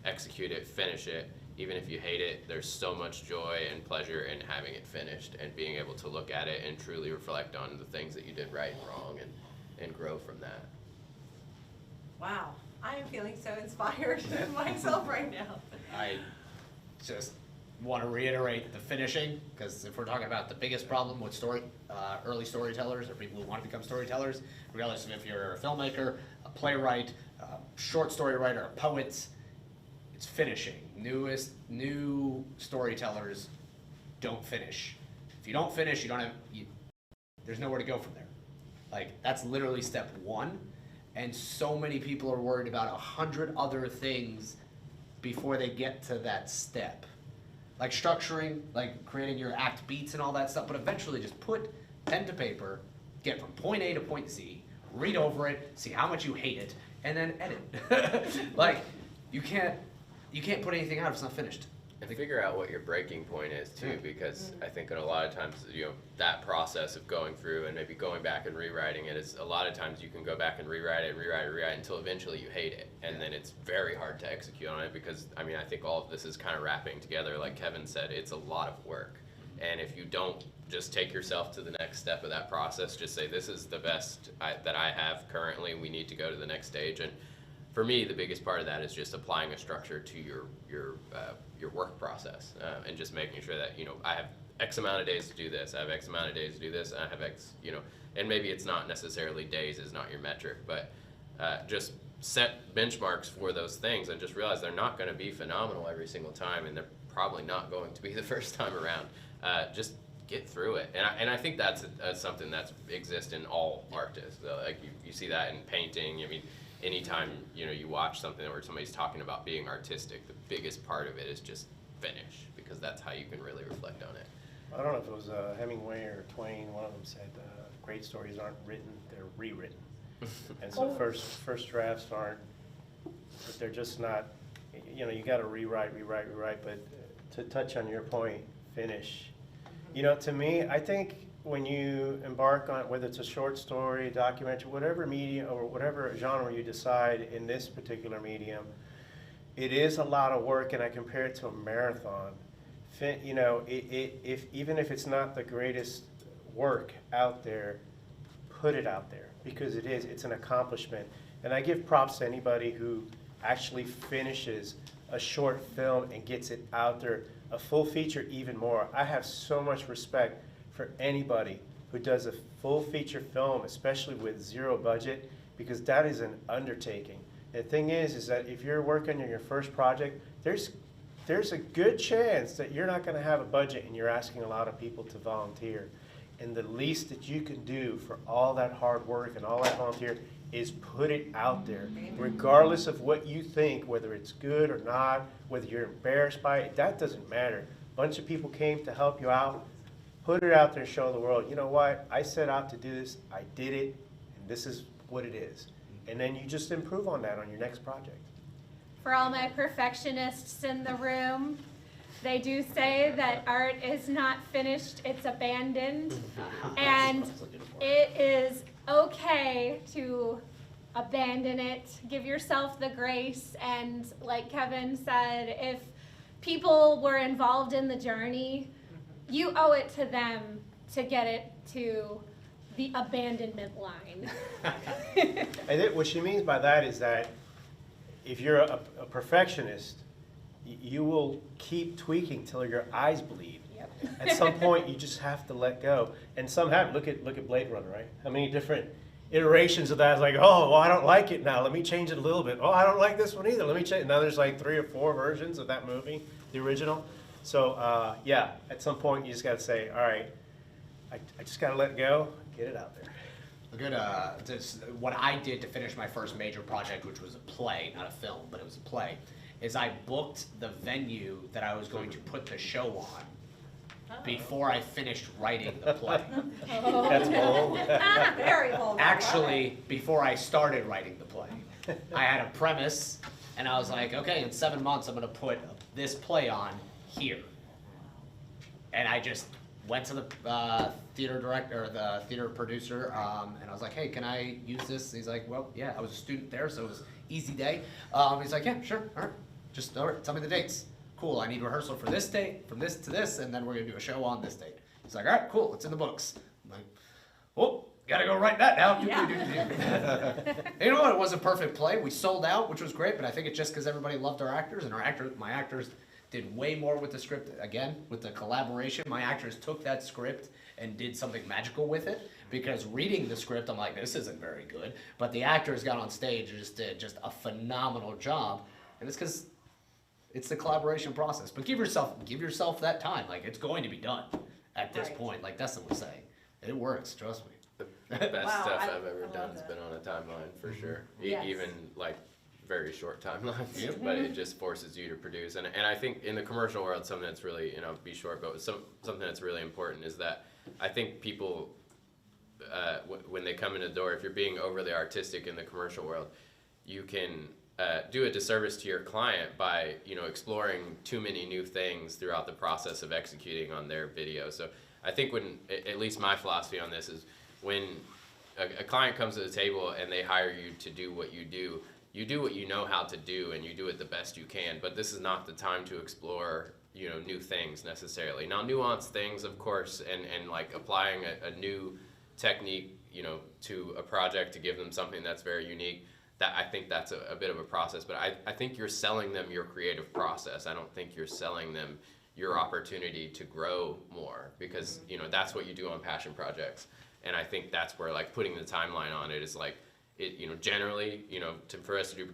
execute it, finish it. Even if you hate it, there's so much joy and pleasure in having it finished and being able to look at it and truly reflect on the things that you did right and wrong and grow from that. Wow, I am feeling so inspired myself right now. I just want to reiterate the finishing, because if we're talking about the biggest problem with early storytellers or people who want to become storytellers, regardless of if you're a filmmaker, a playwright, a short story writer, a poet, it's finishing. New storytellers don't finish. If you don't finish, there's nowhere to go from there. Like, that's literally step one. And so many people are worried about 100 other things before they get to that step. Like structuring, like creating your act beats and all that stuff, but eventually just put pen to paper, get from point A to point Z, read over it, see how much you hate it, and then edit. Like, you can't put anything out if it's not finished. And figure out what your breaking point is too, because I think in a lot of times, that process of going through and maybe going back and rewriting it is, a lot of times you can go back and rewrite it until eventually you hate it. And then it's very hard to execute on it because, I think all of this is kind of wrapping together. Like Kevin said, it's a lot of work. And if you don't just take yourself to the next step of that process, just say, this is the best that I have currently, we need to go to the next stage. And for me, the biggest part of that is just applying a structure to your work process, and just making sure that, I have X amount of days to do this, I have X amount of days to do this, and I have X, and maybe it's not necessarily days is not your metric, but just set benchmarks for those things and just realize they're not going to be phenomenal every single time, and they're probably not going to be the first time around. Just get through it, and I think that's something that exists in all artists. Like you see that in painting. Anytime you watch something where somebody's talking about being artistic, the biggest part of it is just finish, because that's how you can really reflect on it. I don't know if it was Hemingway or Twain. One of them said, "Great stories aren't written; they're rewritten." And so first drafts aren't. They're just not. You got to rewrite. But to touch on your point, finish. To me, I think when you embark on, whether it's a short story, documentary, whatever medium or whatever genre you decide in this particular medium, it is a lot of work, and I compare it to a marathon. Even if it's not the greatest work out there, put it out there, because it's an accomplishment. And I give props to anybody who actually finishes a short film and gets it out there, a full feature even more. I have so much respect for anybody who does a full feature film, especially with zero budget, because that is an undertaking. The thing is that if you're working on your first project, there's a good chance that you're not going to have a budget and you're asking a lot of people to volunteer. And the least that you can do for all that hard work and all that volunteer is put it out there. Regardless of what you think, whether it's good or not, whether you're embarrassed by it, that doesn't matter. A bunch of people came to help you out. Put it out there and show the world, you know what, I set out to do this, I did it, and this is what it is. And then you just improve on that on your next project. For all my perfectionists in the room, They do say that art is not finished, it's abandoned. And it is okay to abandon it, give yourself the grace, and like Kevin said, if people were involved in the journey, you owe it to them to get it to the abandonment line. I think what she means by that is that if you're a perfectionist, you will keep tweaking till your eyes bleed. Yep. At some point, you just have to let go. And some have. Look at Blade Runner, right? How many different iterations of that? It's like, oh, well, I don't like it now. Let me change it a little bit. Oh, I don't like this one either. Let me change. Now there's like 3 or 4 versions of that movie, the original. So yeah, at some point you just got to say, all right, I just got to let go, get it out there. A good, what I did to finish my first major project, which was a play, not a film, but it was a play, is I booked the venue that I was going to put the show on before I finished writing the play. That's bold. Very bold. Actually, before I started writing the play. I had a premise, and I was like, okay, in 7 months, I'm gonna put this play on here. And I just went to the theater director, or the theater producer, and I was like, hey, can I use this? And he's like, well, yeah, I was a student there, so it was easy day. He's like, yeah, sure, all right. Just, all right, tell me the dates. Cool, I need rehearsal for this date, from this to this, and then we're gonna do a show on this date. He's like, all right, cool, it's in the books. I'm like, oh, gotta go write that now. You know what, it was a perfect play. We sold out, which was great, but I think it's just because everybody loved our actors, and my actors did way more with the script. Again, with the collaboration, my actors took that script and did something magical with it, because reading the script, I'm like, this isn't very good, but the actors got on stage and just did just a phenomenal job, and it's because it's the collaboration process. But give yourself that time. Like, it's going to be done at this Right. point. Like Dustin was saying, it works. Trust me. The best Wow, stuff I I've ever love done has that. been on a timeline for sure. Yes. Even like very short timelines, Yep. but it just forces you to produce. And I think in the commercial world, something that's really, be short, but something that's really important is that I think people, when they come in the door, if you're being overly artistic in the commercial world, you can do a disservice to your client by exploring too many new things throughout the process of executing on their video. So I think at least my philosophy on this is when a client comes to the table and they hire you to do what you do what you know how to do, and you do it the best you can. But this is not the time to explore new things necessarily. Now, nuanced things, of course, and like applying a new technique to a project to give them something that's very unique. That I think that's a bit of a process, but I think you're selling them your creative process. I don't think you're selling them your opportunity to grow more, because that's what you do on passion projects. And I think that's where like putting the timeline on it is like it generally for us to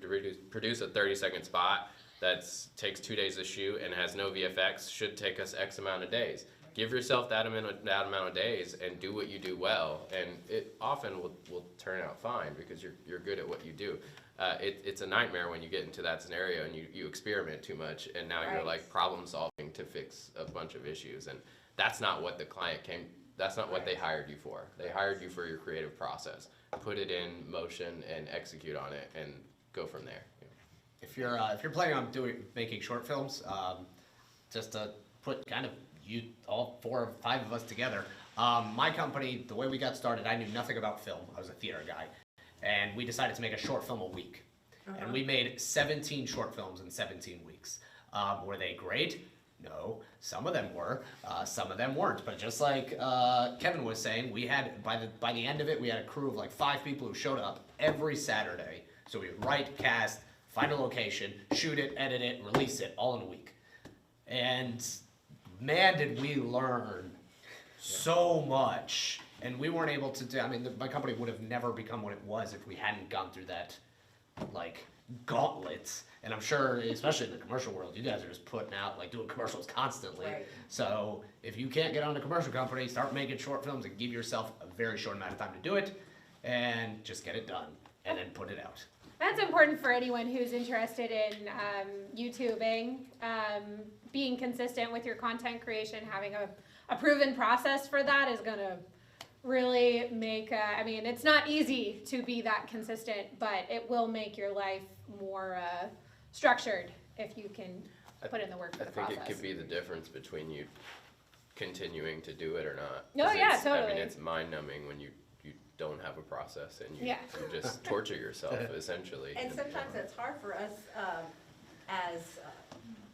produce a 30-second spot that takes 2 days to shoot and has no VFX should take us X amount of days. Give yourself that amount of days and do what you do well, and it often will turn out fine because you're good at what you do. It's a nightmare when you get into that scenario and you experiment too much, and now you're Right. like problem solving to fix a bunch of issues, and that's not what the client that's not what they hired you for. They hired you for your creative process. Put it in motion and execute on it and go from there. If you're planning on making short films, just to put kind of all 4 or 5 of us together, my company, the way we got started, I knew nothing about film. I was a theater guy, and we decided to make a short film a week, and we made 17 short films in 17 weeks. Were they great? No, some of them were, some of them weren't. But just like Kevin was saying, we had by the end of it, we had a crew of like 5 people who showed up every Saturday. So we would write, cast, find a location, shoot it, edit it, release it all in a week. And man, did we learn so much. And we weren't able to do. I mean, my company would have never become what it was if we hadn't gone through that like gauntlet. And I'm sure, especially in the commercial world, you guys are just putting out, like, doing commercials constantly. Right. So if you can't get on a commercial company, start making short films and give yourself a very short amount of time to do it, and just get it done, and then put it out. That's important for anyone who's interested in YouTubing. Being consistent with your content creation, having a proven process for that is going to really make, I mean, it's not easy to be that consistent, but it will make your life more structured if you can put in the work for I the think process. it could be the difference between you continuing to do it or not. No, 'Cause yeah, it's- I totally. mean, it's mind numbing when you don't have a process and you, Yeah. you just torture yourself essentially. And sometimes that's hard for us as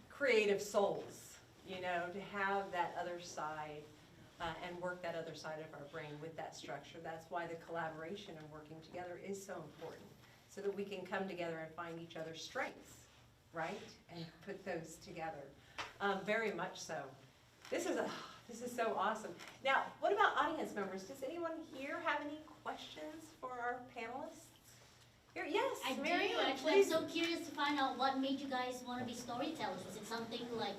creative souls, you know, to have that other side and work that other side of our brain with that structure. That's why the collaboration and working together is so important, so that we can come together and find each other's strengths, right? And put those together. Very much so. This is so awesome. Now, what about audience members? Does anyone here have any questions for our panelists? Here, yes, I do, Mary Ann, actually. I'm please. so curious to find out what made you guys want to be storytellers. Was it something like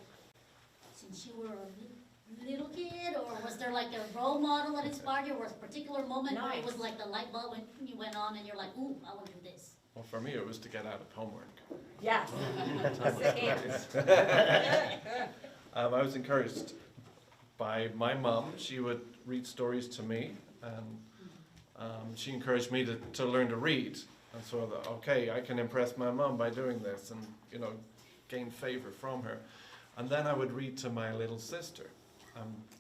since you were a little kid, or was there like a role model that inspired you, or was a particular moment where it was Nice. like the light bulb when you went on and you're like, ooh, I want to do this? Well, for me, it was to get out of homework. Yes. The ants. I was encouraged by my mom. She would read stories to me, and she encouraged me to learn to read. And so, okay, I can impress my mom by doing this, and gain favor from her. And then I would read to my little sister,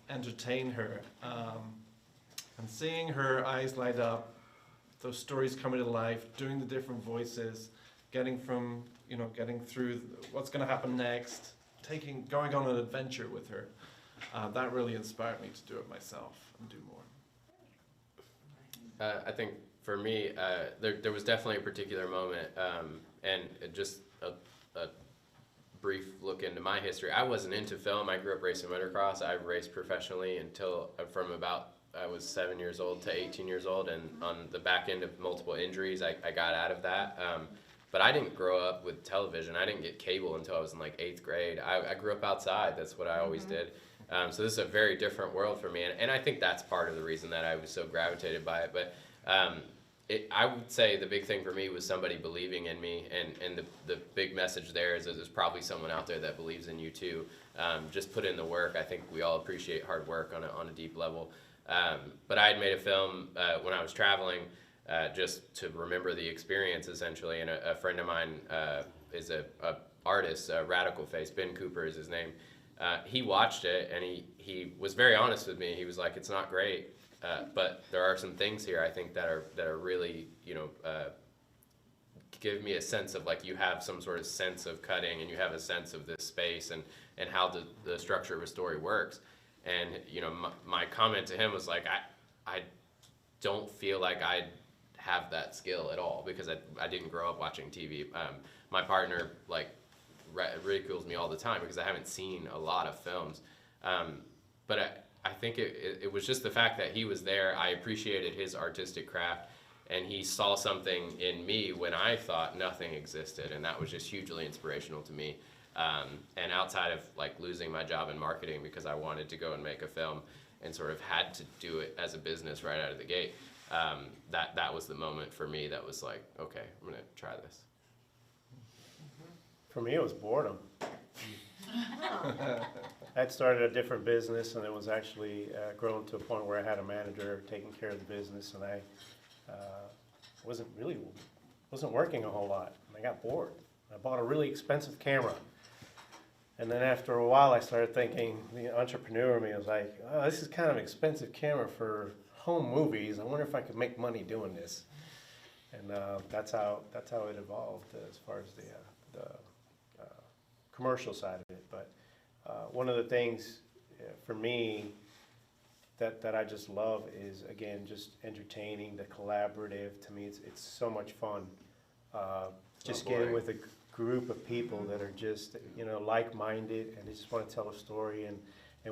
entertain her, and seeing her eyes light up, those stories coming to life, doing the different voices, getting through what's going to happen next, going on an adventure with her. That really inspired me to do it myself and do more. I think for me, there was definitely a particular moment, and just a brief look into my history. I wasn't into film. I grew up racing motocross. I raced professionally until from about I was 7 years old to 18 years old, and on the back end of multiple injuries, I got out of that. But I didn't grow up with television. I didn't get cable until I was in like 8th grade. I grew up outside. That's what I always did. So this is a very different world for me, and I think that's part of the reason that I was so gravitated by it. But I would say the big thing for me was somebody believing in me, and the big message there is that there's probably someone out there that believes in you too. Just put in the work. I think we all appreciate hard work on a deep level. But I had made a film when I was traveling just to remember the experience essentially, and a friend of mine is a artist, Radical Face, Ben Cooper is his name. He watched it and he was very honest with me. He was like, "It's not great, but there are some things here I think that are really give me a sense of like you have some sort of sense of cutting, and you have a sense of this space and how the structure of a story works." And my comment to him was like, I don't feel like I have that skill at all, because I didn't grow up watching TV. My partner like ridicules me all the time because I haven't seen a lot of films. But I think it was just the fact that he was there. I appreciated his artistic craft, and he saw something in me when I thought nothing existed, and that was just hugely inspirational to me. And outside of like losing my job in marketing because I wanted to go and make a film and sort of had to do it as a business right out of the gate, that was the moment for me that was like, okay, I'm gonna try this. For me, it was boredom. I'd started a different business, and it was actually grown to a point where I had a manager taking care of the business, and I wasn't working a whole lot. And I got bored. I bought a really expensive camera. And then after a while, I started thinking, the entrepreneur in me was like, oh, this is kind of an expensive camera for home movies. I wonder if I could make money doing this. And that's how it evolved as far as the commercial side of it. But one of the things for me that I just love is, again, just entertaining, the collaborative. To me, it's so much fun. Just getting with a group of people that are just like-minded, and they just want to tell a story, and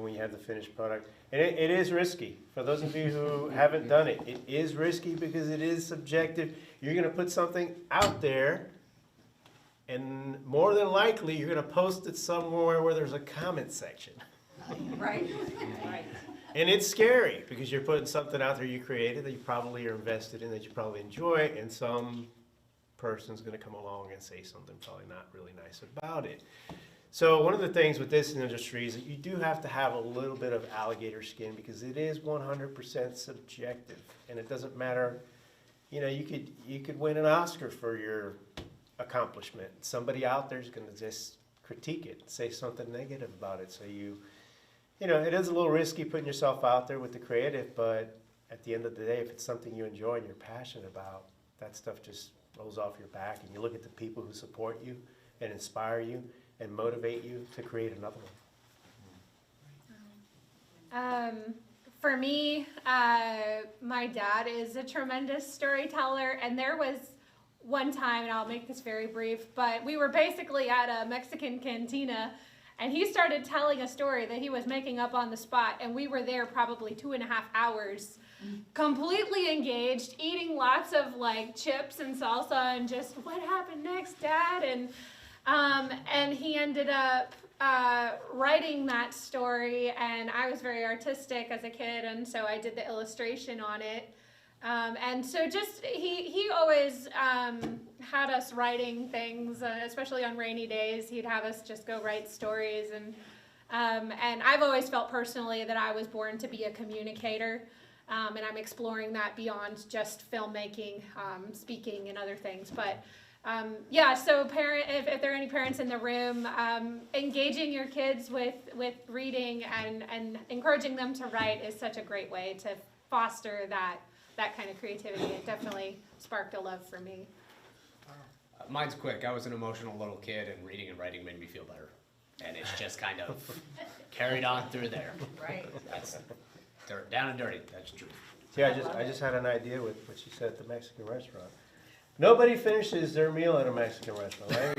when you have the finished product, and it is risky. For those of you who haven't done it, it is risky because it is subjective. You're going to put something out there, and more than likely you're going to post it somewhere where there's a comment section. Right, right. And it's scary because you're putting something out there you created that you probably are invested in, that you probably enjoy, and some person's going to come along and say something probably not really nice about it. So one of the things with this industry is that you do have to have a little bit of alligator skin, because it is 100% subjective, and it doesn't matter. You could win an Oscar for your accomplishment. Somebody out there is going to just critique it, say something negative about it. So you know, it is a little risky putting yourself out there with the creative, but at the end of the day, if it's something you enjoy and you're passionate about, that stuff just rolls off your back, and you look at the people who support you and inspire you and motivate you to create another one. For me, my dad is a tremendous storyteller, and there was one time, and I'll make this very brief, but we were basically at a Mexican cantina, and he started telling a story that he was making up on the spot, and we were there probably 2.5 hours, completely engaged, eating lots of like chips and salsa, and just, what happened next, Dad? And he ended up writing that story, and I was very artistic as a kid, and so I did the illustration on it. And so just, he always had us writing things, especially on rainy days. He'd have us just go write stories, and I've always felt personally that I was born to be a communicator, and I'm exploring that beyond just filmmaking, speaking, and other things. But yeah, so if there are any parents in the room, engaging your kids with reading and encouraging them to write is such a great way to foster that kind of creativity. It definitely sparked a love for me. Mine's quick. I was an emotional little kid, and reading and writing made me feel better. And it's just kind of carried on through there. Right. That's down and dirty. That's true. See, I just had an idea with what she said at the Mexican restaurant. Nobody finishes their meal at a Mexican restaurant, right?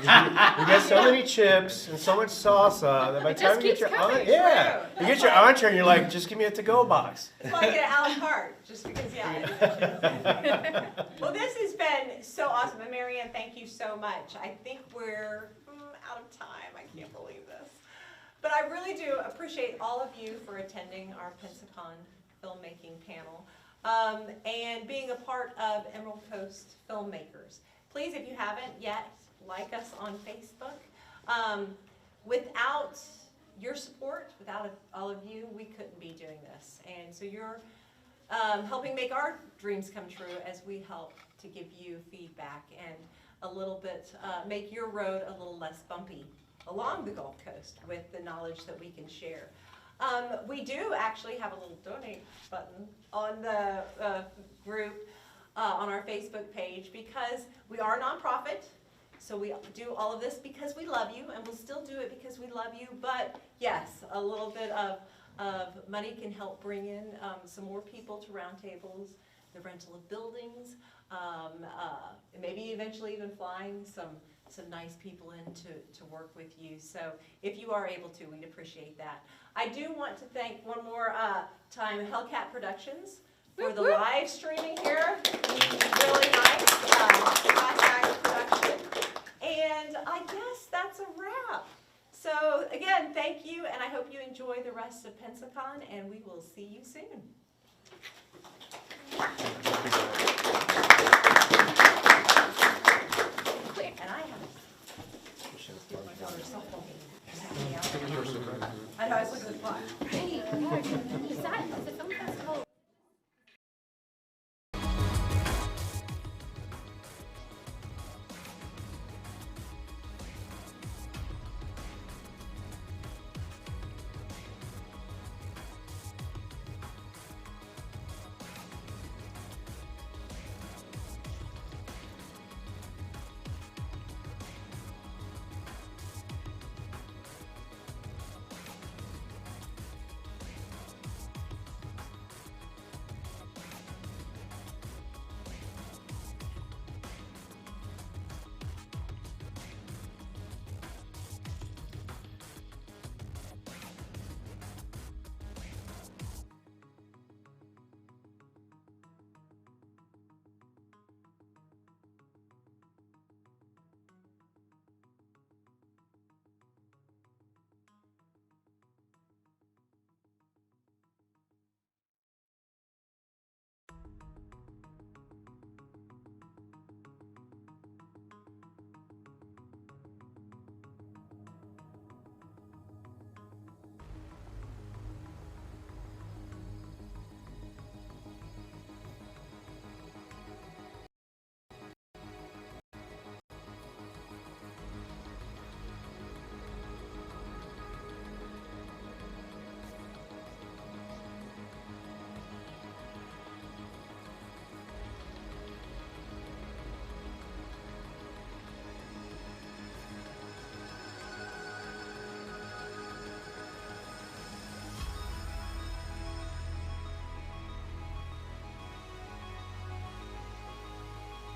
You get so many chips and so much salsa that by It the time just you get keeps your coming. you get your entree and you're like, just give me a to-go box. It's like an a la carte, just because, yeah. Well, this has been so awesome, and Mary Ann, thank you so much. I think we're out of time. I can't believe this. But I really do appreciate all of you for attending our Pensacon filmmaking panel. And being a part of Emerald Coast Filmmakers. Please, if you haven't yet, like us on Facebook. Without your support, without all of you, we couldn't be doing this. And so you're helping make our dreams come true as we help to give you feedback and a little bit, make your road a little less bumpy along the Gulf Coast with the knowledge that we can share. We do actually have a little donate button on the group, on our Facebook page, because we are a nonprofit. So we do all of this because we love you, and we'll still do it because we love you. But yes, a little bit of money can help bring in some more people to roundtables, the rental of buildings, maybe eventually even flying some nice people in to work with you. So if you are able to, we'd appreciate that. I do want to thank one more time Hellcat Productions for the live streaming here. Really nice. Hot production. And I guess that's a wrap. So again, thank you, and I hope you enjoy the rest of Pensacon, and we will see you soon.